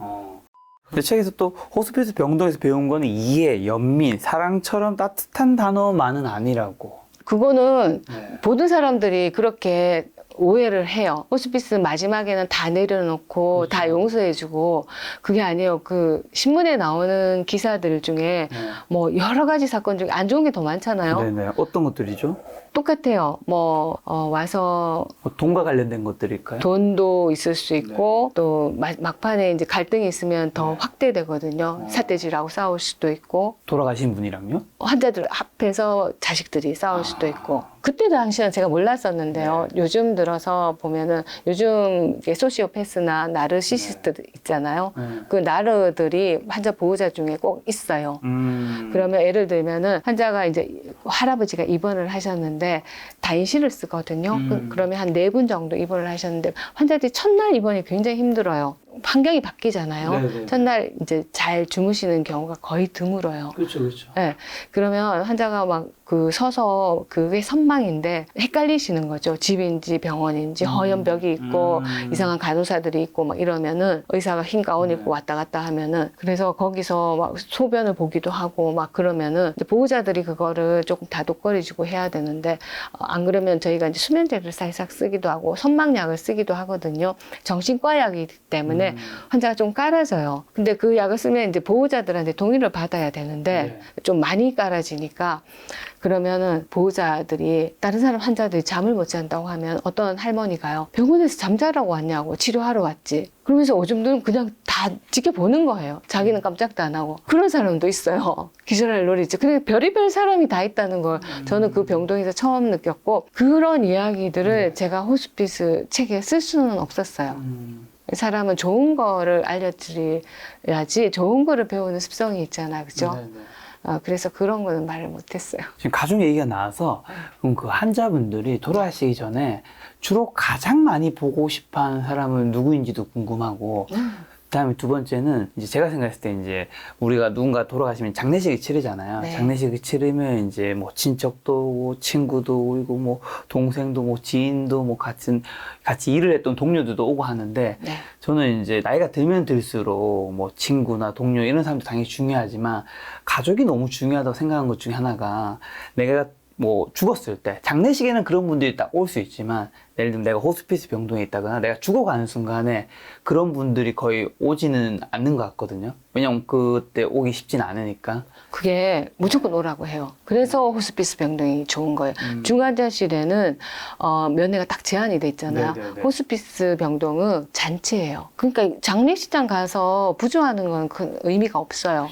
근데 책에서 또 호스피스 병동에서 배운 거는 이해, 연민, 사랑처럼 따뜻한 단어만은 아니라고. 그거는 네. 모든 사람들이 그렇게 오해를 해요. 호스피스 마지막에는 다 내려놓고 그렇죠. 다 용서해주고 그게 아니에요. 그 신문에 나오는 기사들 중에 네. 뭐 여러 가지 사건 중에 안 좋은 게 더 많잖아요. 네네. 어떤 것들이죠? 똑같아요. 뭐 와서 뭐 돈과 관련된 것들일까요? 돈도 있을 수 있고 또 막판에 이제 갈등이 있으면 더 확대되거든요. 삿대질하고 싸울 수도 있고 돌아가신 분이랑요? 환자들 앞에서 자식들이 싸울 수도 있고 그때 당시는 제가 몰랐었는데요. 요즘 들어서 보면은 요즘 소시오패스나 나르시시스트 있잖아요. 그 나르들이 환자 보호자 중에 꼭 있어요. 그러면 예를 들면은 환자가 이제 할아버지가 입원을 하셨는데 하는데 다인실을 쓰거든요. 그러면 한 4분 정도 입원을 하셨는데 환자들이 첫날 입원이 굉장히 힘들어요. 환경이 바뀌잖아요. 네네. 첫날 이제 잘 주무시는 경우가 거의 드물어요. 그렇죠, 그렇죠. 네. 그러면 환자가 막 서서 그게 선망인데 헷갈리시는 거죠. 집인지 병원인지 허연 벽이 있고 이상한 간호사들이 있고 막 이러면은 의사가 흰 가운 입고 왔다 갔다 하면은 그래서 거기서 막 소변을 보기도 하고 막 그러면은 이제 보호자들이 그거를 조금 다독거리주고 해야 되는데 안 그러면 저희가 이제 수면제를 살짝 쓰기도 하고 선망약을 쓰기도 하거든요. 정신과 약이기 때문에 환자가 좀 깔아져요. 근데 그 약을 쓰면 이제 보호자들한테 동의를 받아야 되는데 좀 많이 깔아지니까 그러면은 보호자들이 다른 사람 환자들이 잠을 못 잔다고 하면 어떤 할머니가요. 병원에서 잠자라고 왔냐고 치료하러 왔지. 그러면서 오줌들은 그냥 다 지켜보는 거예요. 자기는 깜짝도 안 하고. 그런 사람도 있어요. 기절할 노리죠. 그래 별의별 사람이 다 있다는 걸 저는 그 병동에서 처음 느꼈고 그런 이야기들을 제가 호스피스 책에 쓸 수는 없었어요. 사람은 좋은 거를 알려드려야지 좋은 거를 배우는 습성이 있잖아. 그죠? 그래서 그런 거는 말을 못했어요. 지금 가족 얘기가 나와서 그럼 그 환자분들이 돌아가시기 전에 주로 가장 많이 보고 싶어하는 사람은 누구인지도 궁금하고 그다음에 두 번째는 이제 제가 생각했을 때 이제 우리가 누군가 돌아가시면 장례식을 치르잖아요. 네. 장례식을 치르면 이제 뭐 친척도 오고 친구도 오고 뭐 동생도 뭐 지인도 뭐 같이 일을 했던 동료들도 오고 하는데 네. 저는 이제 나이가 들면 들수록 뭐 친구나 동료 이런 사람도 당연히 중요하지만 가족이 너무 중요하다고 생각한 것 중에 하나가 내가 뭐 죽었을 때 장례식에는 그런 분들이 딱 올 수 있지만 예를 들면 내가 호스피스 병동에 있다거나 내가 죽어가는 순간에 그런 분들이 거의 오지는 않는 것 같거든요. 왜냐면 그때 오기 쉽진 않으니까. 그게 무조건 오라고 해요. 그래서 호스피스 병동이 좋은 거예요. 중환자실에는 면회가 딱 제한이 돼 있잖아요. 네네네. 호스피스 병동은 잔치예요. 그러니까 장례식장 가서 부조하는 건 큰 의미가 없어요.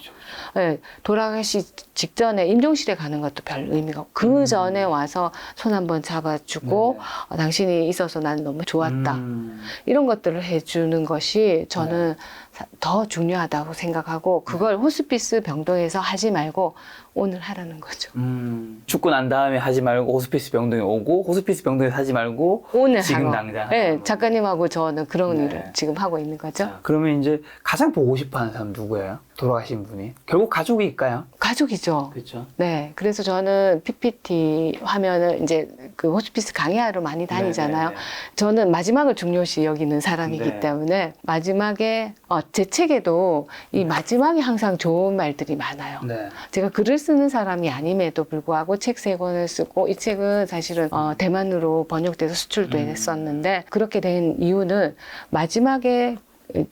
네, 돌아가시 직전에 임종실에 가는 것도 별 의미가 없고 그 전에 와서 손 한번 잡아주고 당신이 있어서 난 너무 좋았다. 이런 것들을 해주는 것이 저는 더 중요하다고 생각하고 그걸 호스피스 병동에서 하지 말고 오늘 하라는 거죠. 죽고 난 다음에 하지 말고 호스피스 병동에 오고 호스피스 병동에서 하지 말고 오늘 지금 하고. 당장. 네, 작가님하고 저는 그런 네. 일을 지금 하고 있는 거죠. 자, 그러면 이제 가장 보고 싶어하는 사람 누구예요? 돌아가신 분이 결국 가족일까요? 가족이죠. 그렇죠. 네, 그래서 저는 PPT 화면을 이제 그 호스피스 강의하러 많이 다니잖아요. 네네네. 저는 마지막을 중요시 여기는 사람이기 네. 때문에 마지막에 제 책에도 이 마지막에 항상 좋은 말들이 많아요. 네. 제가 글을 쓰는 사람이 아님에도 불구하고 책 3권을 쓰고 이 책은 사실은 대만으로 번역돼서 수출도 했었는데 그렇게 된 이유는 마지막에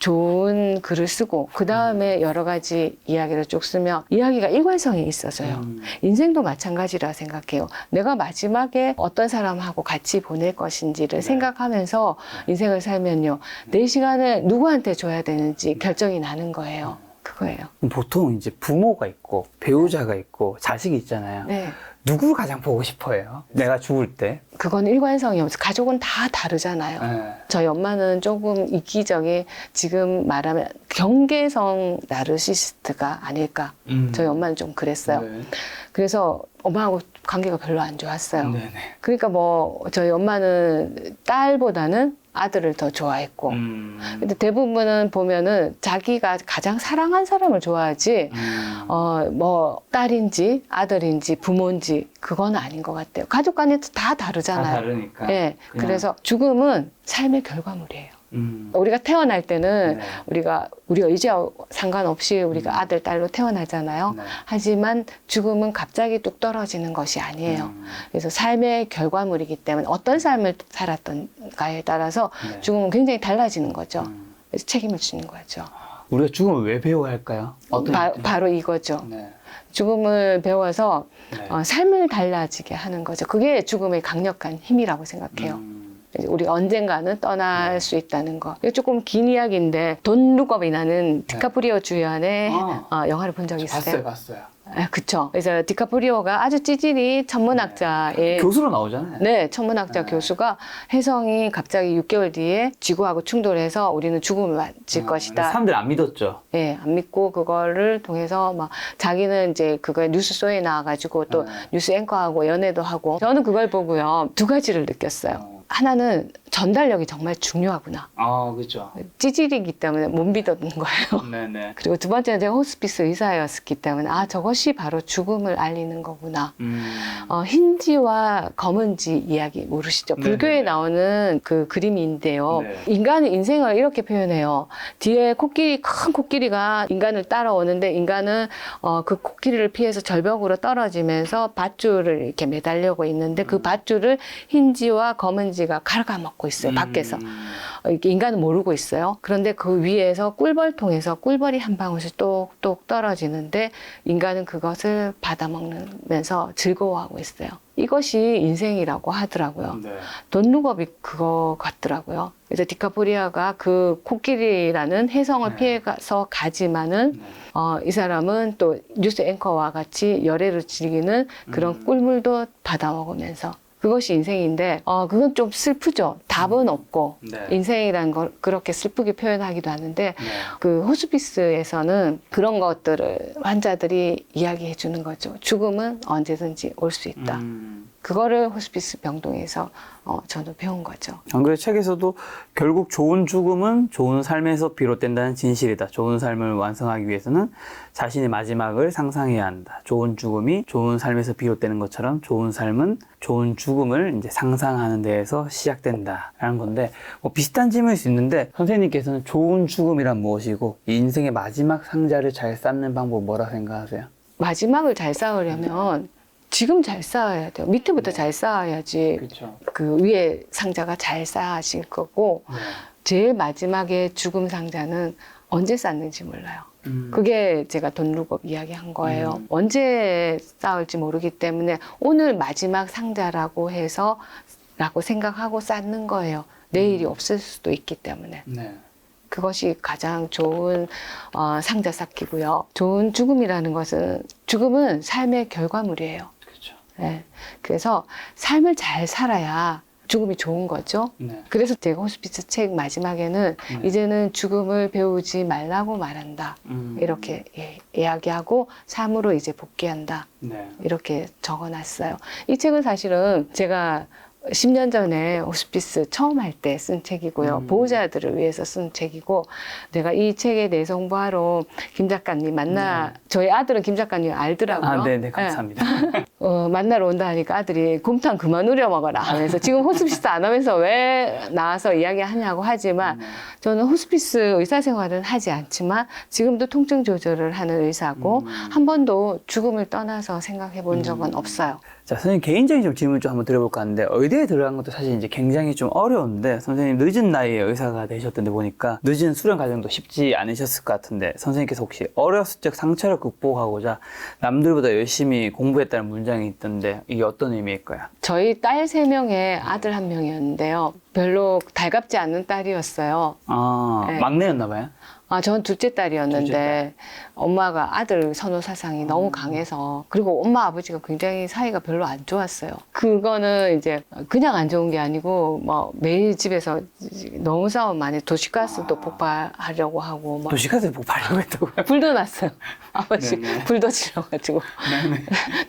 좋은 글을 쓰고 그 다음에 여러 가지 이야기를 쭉 쓰면 이야기가 일관성이 있어서요. 인생도 마찬가지라 생각해요. 내가 마지막에 어떤 사람하고 같이 보낼 것인지를 생각하면서 인생을 살면요. 내 시간을 누구한테 줘야 되는지 결정이 나는 거예요. 그거예요. 보통 이제 부모가 있고 배우자가 있고 자식이 있잖아요. 네. 누구를 가장 보고 싶어요? 내가 죽을 때. 그건 일관성이 없어. 가족은 다 다르잖아요. 네. 저희 엄마는 조금 이기적인 지금 말하면 경계성 나르시시스트가 아닐까. 저희 엄마는 좀 그랬어요. 네. 그래서 엄마하고 관계가 별로 안 좋았어요. 네네. 그러니까 뭐 저희 엄마는 딸보다는 아들을 더 좋아했고 근데 대부분은 보면은 자기가 가장 사랑한 사람을 좋아하지 뭐 딸인지 아들인지 부모인지 그건 아닌 것 같아요. 가족 간에 다 다르잖아요. 다 다르니까. 예. 그냥- 그래서 죽음은 삶의 결과물이에요. 우리가 태어날 때는 네. 우리가 우리 의지와 상관없이 우리가 아들, 딸로 태어나잖아요. 네. 하지만 죽음은 갑자기 뚝 떨어지는 것이 아니에요. 그래서 삶의 결과물이기 때문에 어떤 삶을 살았던가에 따라서 네. 죽음은 굉장히 달라지는 거죠. 그래서 책임을 지는 거죠. 우리가 죽음을 왜 배워야 할까요? 바로 이거죠. 네. 죽음을 배워서 네. 삶을 달라지게 하는 거죠. 그게 죽음의 강력한 힘이라고 생각해요. 이제 우리 언젠가는 떠날 수 있다는 거. 이거 조금 긴 이야기인데 돈 룩업이라는 디카프리오 주연의 영화를 본 적 있어요? 봤어요. 그쵸. 그래서 디카프리오가 아주 찌질이 천문학자의 교수로 나오잖아요. 네, 천문학자 교수가 혜성이 갑자기 6개월 뒤에 지구하고 충돌해서 우리는 죽음을 맞을 것이다. 사람들 안 믿었죠. 예, 안 믿고 그거를 통해서 막 자기는 이제 그거에 뉴스쇼에 나와가지고 또 뉴스 앵커하고 연애도 하고 저는 그걸 보고요. 두 가지를 느꼈어요. 하나는 전달력이 정말 중요하구나. 그렇죠. 찌질이기 때문에 못 믿었던 거예요. 네네. 그리고 두 번째는 제가 호스피스 의사였기 때문에 저것이 바로 죽음을 알리는 거구나. 흰지와 검은지 이야기 모르시죠? 네네네. 불교에 나오는 그 그림인데요. 네. 인간의 인생을 이렇게 표현해요. 뒤에 큰 코끼리가 인간을 따라오는데 인간은 그 코끼리를 피해서 절벽으로 떨어지면서 밧줄을 이렇게 매달려고 있는데 그 밧줄을 흰지와 검은지가 갉아먹고 있어요. 밖에서. 이게 인간은 모르고 있어요. 그런데 그 위에서 꿀벌 통해서 꿀벌이 한 방울씩 똑똑 떨어지는데 인간은 그것을 받아먹으면서 즐거워하고 있어요. 이것이 인생이라고 하더라고요. 네. 돈 룩업이 그거 같더라고요. 그래서 디카프리오가 그 코끼리라는 혜성을 피해서 가지만은 이 사람은 또 뉴스 앵커와 같이 열애를 즐기는 그런 꿀물도 받아먹으면서 그것이 인생인데 그건 좀 슬프죠. 답은 없고 네. 인생이라는 걸 그렇게 슬프게 표현하기도 하는데 그 호스피스에서는 그런 것들을 환자들이 이야기해 주는 거죠. 죽음은 언제든지 올 수 있다. 그거를 호스피스 병동에서 저는 배운 거죠. 안 그래도 책에서도 결국 좋은 죽음은 좋은 삶에서 비롯된다는 진실이다. 좋은 삶을 완성하기 위해서는 자신의 마지막을 상상해야 한다. 좋은 죽음이 좋은 삶에서 비롯되는 것처럼 좋은 삶은 좋은 죽음을 이제 상상하는 데에서 시작된다라는 건데 비슷한 질문일 수 있는데 선생님께서는 좋은 죽음이란 무엇이고 이 인생의 마지막 상자를 잘 쌓는 방법 뭐라 생각하세요? 마지막을 잘 쌓으려면 지금 잘 쌓아야 돼요. 밑에부터 잘 쌓아야지 그렇죠. 그 위에 상자가 잘 쌓아질 거고 제일 마지막에 죽음 상자는 언제 쌓는지 몰라요. 그게 제가 돈 룩업 이야기한 거예요. 언제 쌓을지 모르기 때문에 오늘 마지막 상자라고 해서 라고 생각하고 쌓는 거예요. 내일이 없을 수도 있기 때문에. 네. 그것이 가장 좋은 상자 쌓기고요. 좋은 죽음이라는 것은 죽음은 삶의 결과물이에요. 그렇죠. 네. 그래서 삶을 잘 살아야 죽음이 좋은 거죠. 네. 그래서 제가 호스피스 책 마지막에는 이제는 죽음을 배우지 말라고 말한다. 이렇게 이야기하고 삶으로 이제 복귀한다. 네. 이렇게 적어놨어요. 이 책은 사실은 제가 10년 전에 호스피스 처음 할 때 쓴 책이고요. 보호자들을 위해서 쓴 책이고 내가 이 책에 대해서 홍보하러 김 작가님 저희 아들은 김 작가님 알더라고요. 네네 감사합니다. 만나러 온다 하니까 아들이 곰탕 그만 우려 먹어라 하면서 지금 호스피스 안 하면서 왜 나와서 이야기하냐고 하지만 저는 호스피스 의사 생활은 하지 않지만 지금도 통증 조절을 하는 의사고 한 번도 죽음을 떠나서 생각해 본 적은 없어요. 자, 선생님 개인적인 좀 질문 좀 한번 드려볼까 하는데 의대에 들어간 것도 사실 이제 굉장히 좀 어려운데 선생님 늦은 나이에 의사가 되셨던데 보니까 늦은 수련 과정도 쉽지 않으셨을 것 같은데 선생님께서 혹시 어렸을 적 상처를 극복하고자 남들보다 열심히 공부했다는 문장이 있던데 이게 어떤 의미일까요? 저희 딸 3명에 아들 1명이었는데요. 별로 달갑지 않은 딸이었어요. 네. 막내였나 봐요? 전 둘째 딸이었는데 엄마가 아들 선호 사상이 너무 강해서 그리고 엄마 아버지가 굉장히 사이가 별로 안 좋았어요. 그거는 이제 그냥 안 좋은 게 아니고 뭐 매일 집에서 너무 싸움 많이 도시가스도 폭발하려고 하고 막 도시가스 폭발하려고 했다고요? 불도 났어요. 아버지 네네. 불도 질러가지고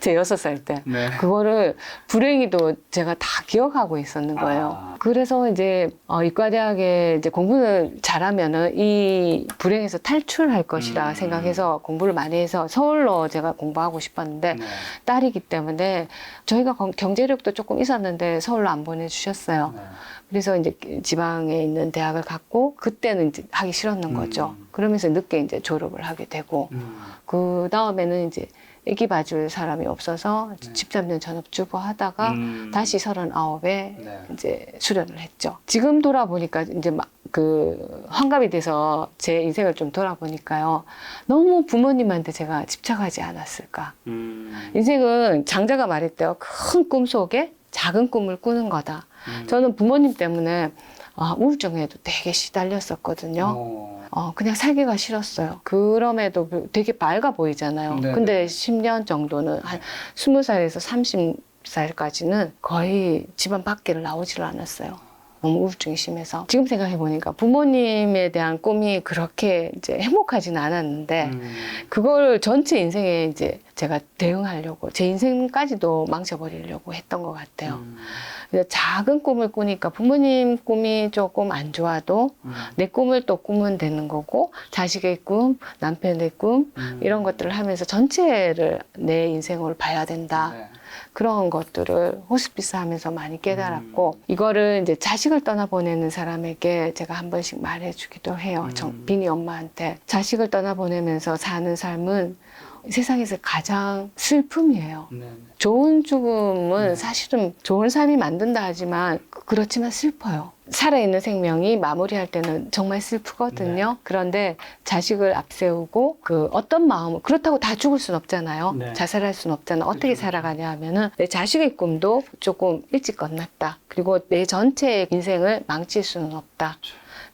제 6살 때 네. 그거를 불행히도 제가 다 기억하고 있었는 거예요. 그래서 이제 이과대학에 이제 공부를 잘하면은 이 불행에서 탈출할 것이라 생각해서 공부를 많이 해서 서울로 제가 공부하고 싶었는데 딸이기 때문에 저희가 경제력도 조금 있었는데 서울로 안 보내주셨어요. 그래서 이제 지방에 있는 대학을 갔고 그때는 이제 하기 싫었는 거죠. 그러면서 늦게 이제 졸업을 하게 되고 그 다음에는 이제 애기 봐줄 사람이 없어서 집 잡는 전업주부 하다가 다시 39에 이제 수련을 했죠. 지금 돌아보니까 이제 막 그 환갑이 돼서 제 인생을 좀 돌아보니까요. 너무 부모님한테 제가 집착하지 않았을까. 인생은 장자가 말했대요. 큰 꿈 속에 작은 꿈을 꾸는 거다. 저는 부모님 때문에 우울증에도 되게 시달렸었거든요. 그냥 살기가 싫었어요. 그럼에도 되게 밝아 보이잖아요. 네, 근데 10년 정도는 한 20살에서 30살까지는 거의 집안 밖을 나오질 않았어요. 너무 우울증이 심해서. 지금 생각해보니까 부모님에 대한 꿈이 그렇게 이제 행복하지는 않았는데, 그걸 전체 인생에 이제 제가 대응하려고, 제 인생까지도 망쳐버리려고 했던 것 같아요. 그래서 작은 꿈을 꾸니까 부모님 꿈이 조금 안 좋아도 내 꿈을 또 꾸면 되는 거고, 자식의 꿈, 남편의 꿈, 이런 것들을 하면서 전체를 내 인생을 봐야 된다. 네. 그런 것들을 호스피스 하면서 많이 깨달았고, 이거를 이제 자식을 떠나보내는 사람에게 제가 한 번씩 말해주기도 해요. 비니 엄마한테. 자식을 떠나보내면서 사는 삶은 세상에서 가장 슬픔이에요. 네. 좋은 죽음은 사실은 좋은 삶이 만든다 하지만 그렇지만 슬퍼요. 살아있는 생명이 마무리할 때는 정말 슬프거든요. 그런데 자식을 앞세우고 그 어떤 마음을, 그렇다고 다 죽을 순 없잖아요. 네. 자살할 순 없잖아. 어떻게 그렇죠. 살아가냐 하면은 내 자식의 꿈도 조금 일찍 끝났다. 그리고 내 전체의 인생을 망칠 수는 없다.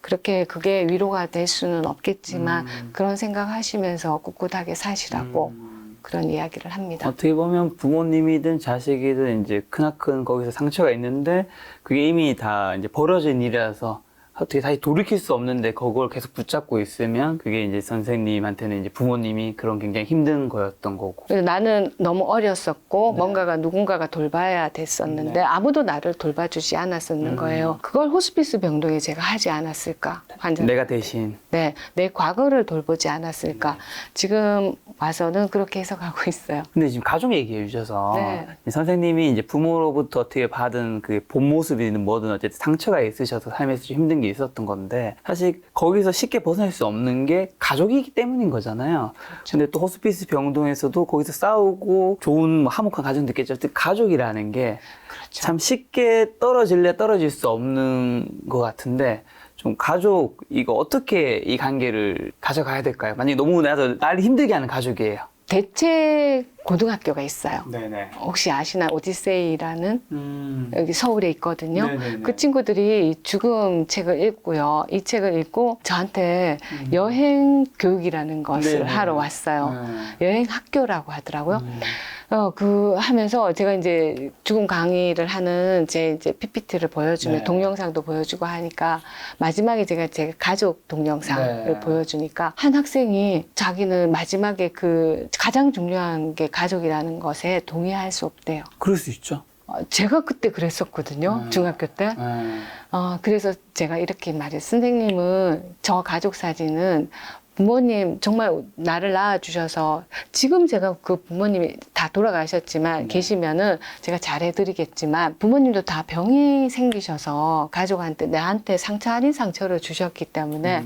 그렇게 그게 위로가 될 수는 없겠지만 그런 생각하시면서 꿋꿋하게 사시라고 그런 이야기를 합니다. 어떻게 보면 부모님이든 자식이든 이제 크나큰 거기서 상처가 있는데 그게 이미 다 이제 벌어진 일이라서 어떻게 다시 돌이킬 수 없는데 그걸 계속 붙잡고 있으면 그게 이제 선생님한테는 이제 부모님이 그런 굉장히 힘든 거였던 거고. 그래서 나는 너무 어렸었고 네. 뭔가가 누군가가 돌봐야 됐었는데 네. 아무도 나를 돌봐주지 않았었는 거예요. 그걸 호스피스 병동에 제가 하지 않았을까? 환자. 내가 대신. 네, 내 과거를 돌보지 않았을까? 지금 와서는 그렇게 해석하고 있어요. 근데 지금 가족 얘기해 주셔서 네. 선생님이 이제 부모로부터 어떻게 받은 그 본 모습이든 뭐든 어쨌든 상처가 있으셔서 삶에서 좀 힘든 게 있었던 건데 사실 거기서 쉽게 벗어날 수 없는 게 가족이기 때문인 거잖아요. 그렇죠. 근데 또 호스피스 병동에서도 거기서 싸우고 좋은 뭐 화목한 가정도 있겠죠. 어쨌든 가족이라는 게 참 그렇죠. 쉽게 떨어질래 떨어질 수 없는 것 같은데 좀 가족 이거 어떻게 이 관계를 가져가야 될까요? 만약에 너무 나를 힘들게 하는 가족이에요. 대체 고등학교가 있어요. 네네. 혹시 아시나? 오디세이라는 여기 서울에 있거든요. 네네네. 그 친구들이 이 죽음 책을 읽고요. 이 책을 읽고 저한테 여행 교육이라는 것을 네네. 하러 왔어요. 여행 학교라고 하더라고요. 하면서 제가 이제 죽음 강의를 하는 제 이제 PPT를 보여주면 네. 동영상도 보여주고 하니까 마지막에 제가 제 가족 동영상을 네. 보여주니까 한 학생이 자기는 마지막에 그 가장 중요한 게 가족이라는 것에 동의할 수 없대요. 그럴 수 있죠. 제가 그때 그랬었거든요. 중학교 때. 그래서 제가 이렇게 말해요. 선생님은 저 가족 사진은 부모님 정말 나를 낳아주셔서 지금 제가 그 부모님이 다 돌아가셨지만 계시면은 제가 잘해드리겠지만 부모님도 다 병이 생기셔서 가족한테 나한테 상처 아닌 상처를 주셨기 때문에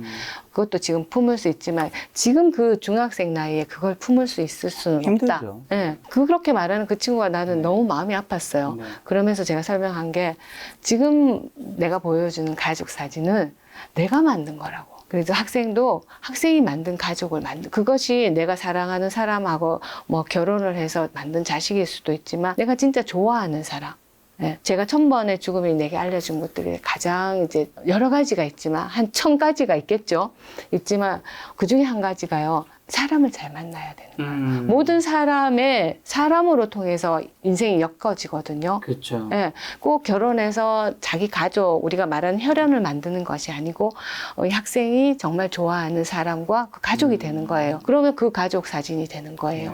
그것도 지금 품을 수 있지만 지금 그 중학생 나이에 그걸 품을 수 있을 수는 힘들죠. 없다. 네. 그렇게 말하는 그 친구가 나는 너무 마음이 아팠어요. 네. 그러면서 제가 설명한 게 지금 내가 보여주는 가족 사진은 내가 만든 거라고. 그래서 학생도 학생이 만든 가족을 그것이 내가 사랑하는 사람하고 뭐 결혼을 해서 만든 자식일 수도 있지만 내가 진짜 좋아하는 사람. 예, 제가 1000번의 죽음이 내게 알려준 것들이 가장 이제 여러 가지가 있지만 한 1000가지가 있겠죠. 있지만 그 중에 한 가지가요. 사람을 잘 만나야 되는 거예요. 모든 사람으로 통해서 인생이 엮어지거든요. 그렇죠. 예, 꼭 결혼해서 자기 가족, 우리가 말하는 혈연을 만드는 것이 아니고 이 학생이 정말 좋아하는 사람과 그 가족이 되는 거예요. 그러면 그 가족 사진이 되는 거예요.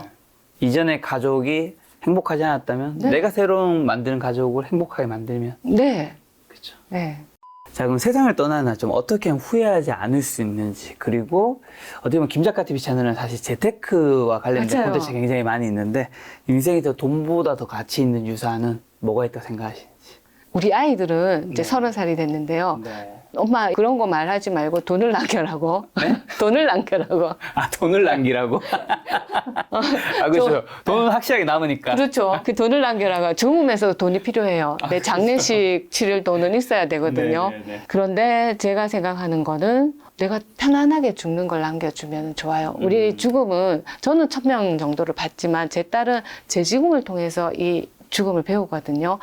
이전에 가족이 행복하지 않았다면 네. 내가 새로 만드는 가족을 행복하게 만들면 네. 그렇죠. 네. 자, 그럼 세상을 떠나나 좀 어떻게 하면 후회하지 않을 수 있는지, 그리고 어떻게 보면 김작가 TV 채널은 사실 재테크와 관련된 맞아요. 콘텐츠가 굉장히 많이 있는데 인생에서 돈보다 더 가치 있는 유산은 뭐가 있다고 생각하시는지. 우리 아이들은 이제 네. 30살이 됐는데요. 네. 엄마 그런 거 말하지 말고 돈을 남겨라고. 돈을 남겨라고. 아, 돈을 남기라고? 아, 그렇죠. 돈은 확실하게 남으니까. 그렇죠. 그 돈을 남겨라고. 죽음에서 돈이 필요해요. 내 장례식 치를 돈은 있어야 되거든요. 네. 그런데 제가 생각하는 거는 내가 편안하게 죽는 걸 남겨주면 좋아요. 우리 죽음은 저는 1000명 정도를 봤지만 제 딸은 제 죽음을 통해서 이 죽음을 배우거든요.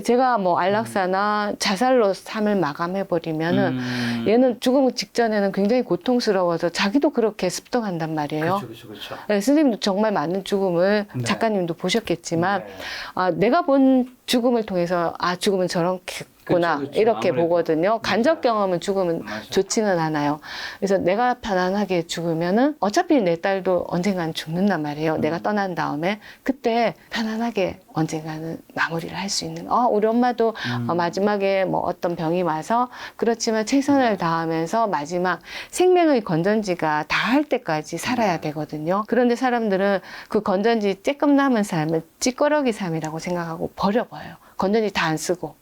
제가 뭐 안락사나 자살로 삶을 마감해 버리면은 얘는 죽음 직전에는 굉장히 고통스러워서 자기도 그렇게 습동한단 말이에요. 그렇죠. 네, 선생님도 정말 많은 죽음을 네. 작가님도 보셨겠지만 네. 내가 본 죽음을 통해서 죽음은 저렇겠구나 그쵸. 이렇게 아무래도. 보거든요. 간접 경험은 죽음은 맞아요. 좋지는 않아요. 그래서 내가 편안하게 죽으면은 어차피 내 딸도 언젠가는 죽는단 말이에요. 내가 떠난 다음에 그때 편안하게 언젠가는 마무리를 할 수 있는. 우리 엄마도 마지막에 뭐 어떤 병이 와서 그렇지만 최선을 다하면서 마지막 생명의 건전지가 다할 때까지 살아야 되거든요. 그런데 사람들은 그 건전지 쬐끔 남은 삶을 찌꺼러기 삶이라고 생각하고 버려버려요. 건전지 다 안 쓰고.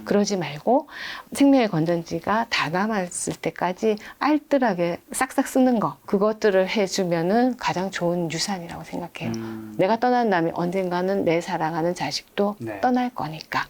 그러지 말고 생명의 건전지가 다 남았을 때까지 알뜰하게 싹싹 쓰는 거, 그것들을 해주면은 가장 좋은 유산이라고 생각해요. 내가 떠난 다음에 언젠가는 내 사랑하는 자식도 네. 떠날 거니까.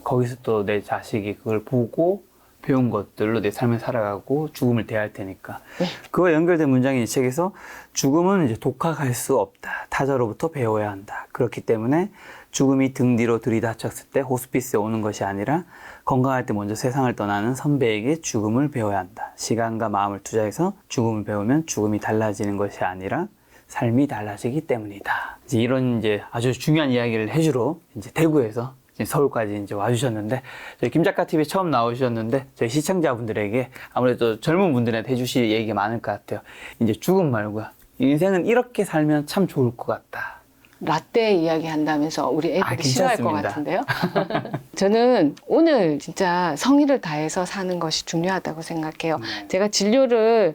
거기서 또 내 자식이 그걸 보고 배운 것들로 내 삶을 살아가고 죽음을 대할 테니까. 네. 그와 연결된 문장이 이 책에서 죽음은 이제 독학할 수 없다. 타자로부터 배워야 한다. 그렇기 때문에 죽음이 등 뒤로 들이닥쳤을 때 호스피스에 오는 것이 아니라 건강할 때 먼저 세상을 떠나는 선배에게 죽음을 배워야 한다. 시간과 마음을 투자해서 죽음을 배우면 죽음이 달라지는 것이 아니라 삶이 달라지기 때문이다. 이제 이런 이제 아주 중요한 이야기를 해주러 이제 대구에서 이제 서울까지 이제 와주셨는데, 저희 김작가 TV 처음 나오셨는데 저희 시청자분들에게 아무래도 젊은 분들한테 해주실 얘기가 많을 것 같아요. 이제 죽음 말고요. 인생은 이렇게 살면 참 좋을 것 같다. 라떼 이야기 한다면서 우리 애들이 싫어할 것 괜찮습니다. 같은데요? 저는 오늘 진짜 성의를 다해서 사는 것이 중요하다고 생각해요. 제가 진료를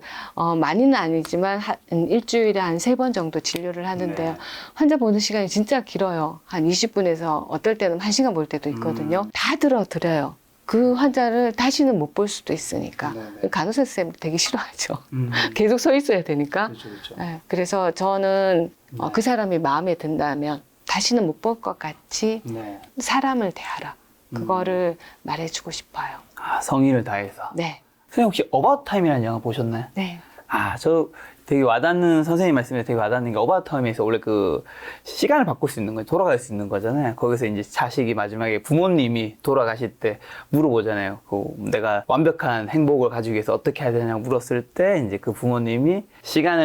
많이는 아니지만 한 일주일에 한 3번 정도 진료를 하는데요. 네. 환자 보는 시간이 진짜 길어요. 한 20분에서 어떨 때는 1시간 볼 때도 있거든요. 다 들어드려요. 그 환자를 다시는 못 볼 수도 있으니까. 네네. 간호사 쌤 되게 싫어하죠. 계속 서 있어야 되니까. 그렇죠. 네, 그래서 저는 그 사람이 마음에 든다면 다시는 못 볼 것 같이 네. 사람을 대하라. 그거를 말해주고 싶어요. 성의를 다해서. 네. 선생님 혹시 어바웃 타임이라는 영화 보셨나요? 네. 저 되게 와닿는, 선생님 말씀에 되게 와닿는 게 어바웃 타임에서 원래 그 시간을 바꿀 수 있는 거예요. 돌아갈 수 있는 거잖아요. 거기서 이제 자식이 마지막에 부모님이 돌아가실 때 물어보잖아요. 내가 완벽한 행복을 가지기 위해서 어떻게 해야 되냐고 물었을 때 이제 그 부모님이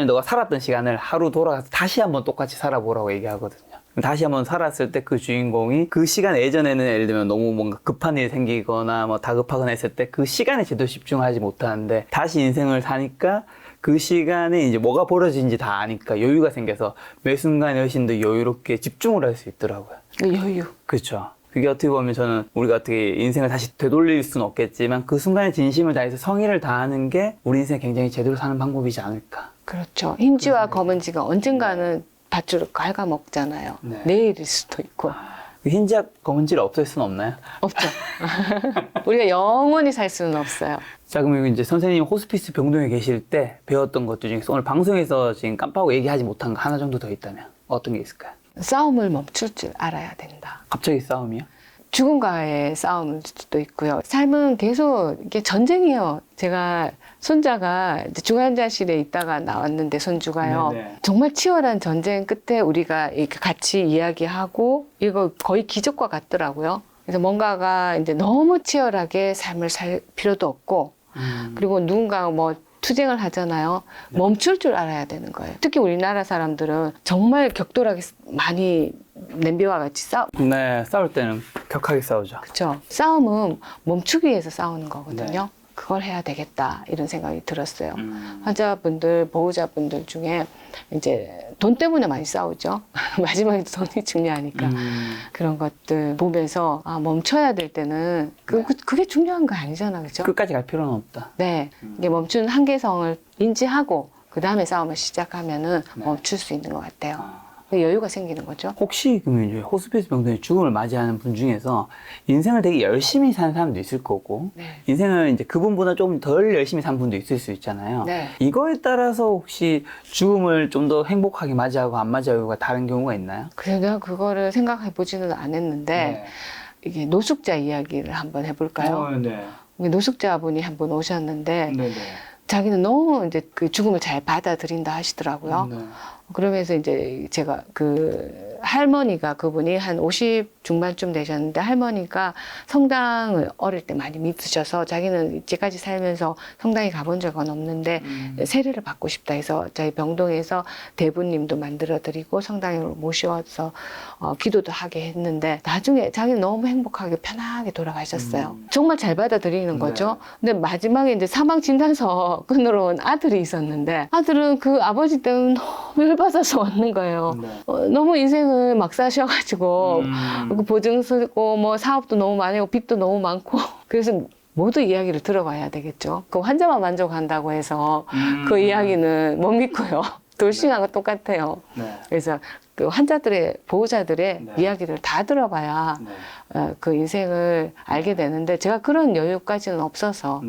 너가 살았던 시간을 하루 돌아가서 다시 한번 똑같이 살아보라고 얘기하거든요. 다시 한번 살았을 때 그 주인공이 그 시간 예전에는 예를 들면 너무 뭔가 급한 일이 생기거나 뭐 다급하거나 했을 때 그 시간에 제대로 집중하지 못하는데 다시 인생을 사니까 그 시간에 이제 뭐가 벌어진지 다 아니까 여유가 생겨서 매 순간에 훨씬 더 여유롭게 집중을 할 수 있더라고요. 여유. 그렇죠. 그게 어떻게 보면 저는 우리가 어떻게 인생을 다시 되돌릴 수는 없겠지만 그 순간에 진심을 다해서 성의를 다하는 게 우리 인생 굉장히 제대로 사는 방법이지 않을까. 그렇죠. 흰지와 검은지가 언젠가는 밧줄을 갉아먹잖아요. 네. 내일일 수도 있고. 흰지와 검은지를 없앨 수는 없나요? 없죠. 우리가 영원히 살 수는 없어요. 자, 그럼 이제 선생님 호스피스 병동에 계실 때 배웠던 것들 중에서 오늘 방송에서 지금 깜빡하고 얘기하지 못한 거 하나 정도 더 있다면 어떤 게 있을까요? 싸움을 멈출 줄 알아야 된다. 갑자기 싸움이요? 죽음과의 싸움일 수도 있고요. 삶은 계속 이게 전쟁이에요. 제가 손자가 이제 중환자실에 있다가 나왔는데 손주가요. 네네. 정말 치열한 전쟁 끝에 우리가 이렇게 같이 이야기하고 이거 거의 기적과 같더라고요. 그래서 뭔가가 이제 너무 치열하게 삶을 살 필요도 없고 그리고 누군가 뭐 투쟁을 하잖아요. 멈출 줄 알아야 되는 거예요. 특히 우리나라 사람들은 정말 격돌하게 많이 냄비와 같이 네, 싸울 때는 격하게 싸우죠. 그렇죠. 싸움은 멈추기 위해서 싸우는 거거든요. 그걸 해야 되겠다 이런 생각이 들었어요. 환자분들, 보호자분들 중에 이제 돈 때문에 많이 싸우죠. 마지막에 돈이 중요하니까 그런 것들 보면서 멈춰야 될 때는 그게 중요한 거 아니잖아, 그렇죠? 끝까지 갈 필요는 없다. 네, 이게 멈춘 한계성을 인지하고 그 다음에 싸움을 시작하면은 멈출 수 있는 것 같아요. 여유가 생기는 거죠. 혹시 그러면 이제 호스피스 병동에 죽음을 맞이하는 분 중에서 인생을 되게 열심히 산 사람도 있을 거고 인생을 이제 그분보다 좀 덜 열심히 산 분도 있을 수 있잖아요. 네. 이거에 따라서 혹시 죽음을 좀 더 행복하게 맞이하고 안 맞이하고가 다른 경우가 있나요? 그래서 내가 그거를 생각해 보지는 않았는데 이게 노숙자 이야기를 한번 해볼까요? 네. 노숙자분이 한 분 오셨는데 네네. 자기는 너무 이제 그 죽음을 잘 받아들인다 하시더라고요. 네. 그러면서 이제 제가 그 할머니가 그분이 한 50 중반쯤 되셨는데 할머니가 성당을 어릴 때 많이 믿으셔서 자기는 이제까지 살면서 성당에 가본 적은 없는데 세례를 받고 싶다 해서 저희 병동에서 대부님도 만들어드리고 성당에 모셔서 기도도 하게 했는데 나중에 자기는 너무 행복하게 편하게 돌아가셨어요. 정말 잘 받아들이는 거죠. 근데 마지막에 이제 사망 진단서 끊으러 온 아들이 있었는데 아들은 그 아버지 때문에 너무 열받아서 왔는 거예요. 너무 인생을 막 사셔가지고 그 보증 쓰고 뭐 사업도 너무 많이 하고 빚도 너무 많고 그래서 모두 이야기를 들어봐야 되겠죠. 그 환자만 만족한다고 해서 그 이야기는 못 믿고요. 돌싱하고 똑같아요. 그래서 그 환자들의 보호자들의 이야기를 다 들어봐야 그 인생을 알게 되는데 제가 그런 여유까지는 없어서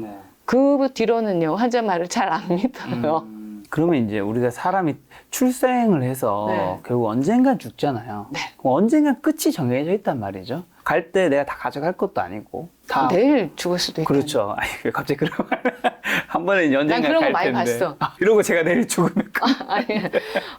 그 뒤로는요 환자 말을 잘 안 믿어요. 그러면 이제 우리가 사람이 출생을 해서 결국 언젠간 죽잖아요. 그럼 언젠간 끝이 정해져 있단 말이죠. 갈 때 내가 다 가져갈 것도 아니고 다 내일 죽을 수도 있고. 그렇죠. 아니, 왜 갑자기 그런 한 번에 언젠간 그런 갈 거 많이 텐데. 봤어. 이러고 제가 내일 죽으면 아니,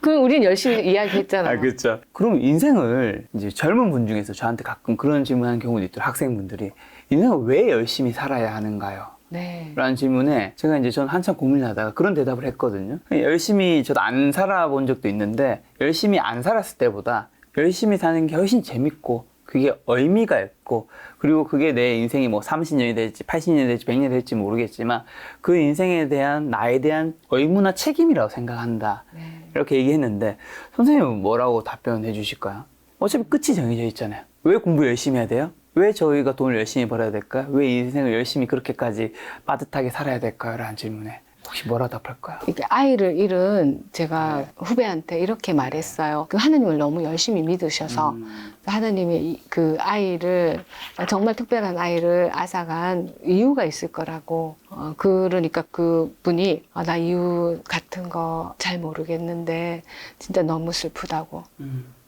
그럼 우린 열심히 이야기했잖아요. 그렇죠. 그럼 인생을 이제 젊은 분 중에서 저한테 가끔 그런 질문하는 경우도 있더라고요. 학생분들이 인생을 왜 열심히 살아야 하는가요? 네. 라는 질문에 제가 이제 전 한참 고민하다가 그런 대답을 했거든요. 열심히 저도 안 살아본 적도 있는데 열심히 안 살았을 때보다 열심히 사는 게 훨씬 재밌고 그게 의미가 있고 그리고 그게 내 인생이 뭐 30년이 될지 80년이 될지 100년이 될지 모르겠지만 그 인생에 대한 나에 대한 의무나 책임이라고 생각한다. 이렇게 얘기했는데 선생님은 뭐라고 답변해 주실까요? 어차피 끝이 정해져 있잖아요. 왜 공부 열심히 해야 돼요? 왜 저희가 돈을 열심히 벌어야 될까요? 왜 인생을 열심히 그렇게까지 빠듯하게 살아야 될까요? 라는 질문에 혹시 뭐라 답할까요? 이게 아이를 잃은 제가 후배한테 이렇게 말했어요. 그 하느님을 너무 열심히 믿으셔서 하느님이 그 아이를 정말 특별한 아이를 앗아간 이유가 있을 거라고. 그러니까 그 분이 나 이유 같은 거 잘 모르겠는데 진짜 너무 슬프다고.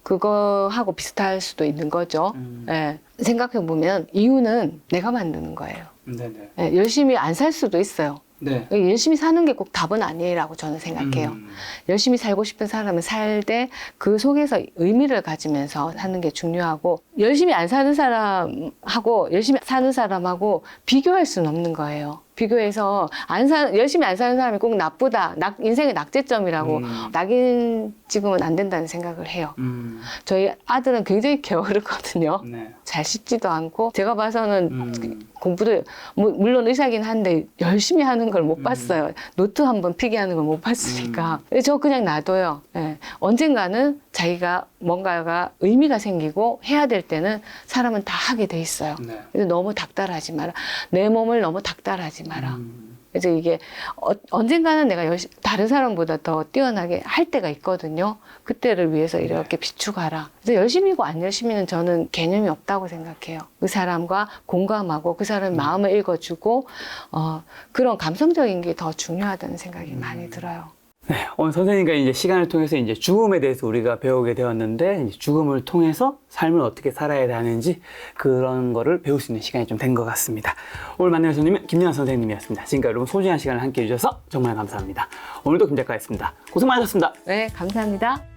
그거하고 비슷할 수도 있는 거죠. 예. 생각해보면 이유는 내가 만드는 거예요. 예, 열심히 안 살 수도 있어요. 열심히 사는 게 꼭 답은 아니라고 저는 생각해요. 열심히 살고 싶은 사람은 살 때 그 속에서 의미를 가지면서 사는 게 중요하고 열심히 안 사는 사람하고 열심히 사는 사람하고 비교할 수는 없는 거예요. 비교해서 열심히 안 사는 사람이 꼭 나쁘다. 인생의 낙제점이라고 낙인 찍으면 안 된다는 생각을 해요. 저희 아들은 굉장히 게으르거든요. 잘 씻지도 않고 제가 봐서는 공부도 물론 의사긴 한데 열심히 하는 걸 못 봤어요. 노트 한번 필기하는 걸 못 봤으니까. 저 그냥 놔둬요. 예. 언젠가는 자기가 뭔가가 의미가 생기고 해야 될 때는 사람은 다 하게 돼 있어요. 그래서 너무 닥달하지 마라. 내 몸을 너무 닥달하지 마라. 그래서 이게 언젠가는 내가 다른 사람보다 더 뛰어나게 할 때가 있거든요. 그때를 위해서 이렇게 비축하라. 그래서 열심히고 안 열심히는 저는 개념이 없다고 생각해요. 그 사람과 공감하고 그 사람의 마음을 읽어주고 그런 감성적인 게 더 중요하다는 생각이 많이 들어요. 네, 오늘 선생님과 이제 시간을 통해서 이제 죽음에 대해서 우리가 배우게 되었는데 이제 죽음을 통해서 삶을 어떻게 살아야 하는지 그런 거를 배울 수 있는 시간이 좀 된 것 같습니다. 오늘 만날 손님은 김연아 선생님이었습니다. 지금까지 여러분 소중한 시간을 함께 해주셔서 정말 감사합니다. 오늘도 김 작가였습니다. 고생 많으셨습니다. 네, 감사합니다.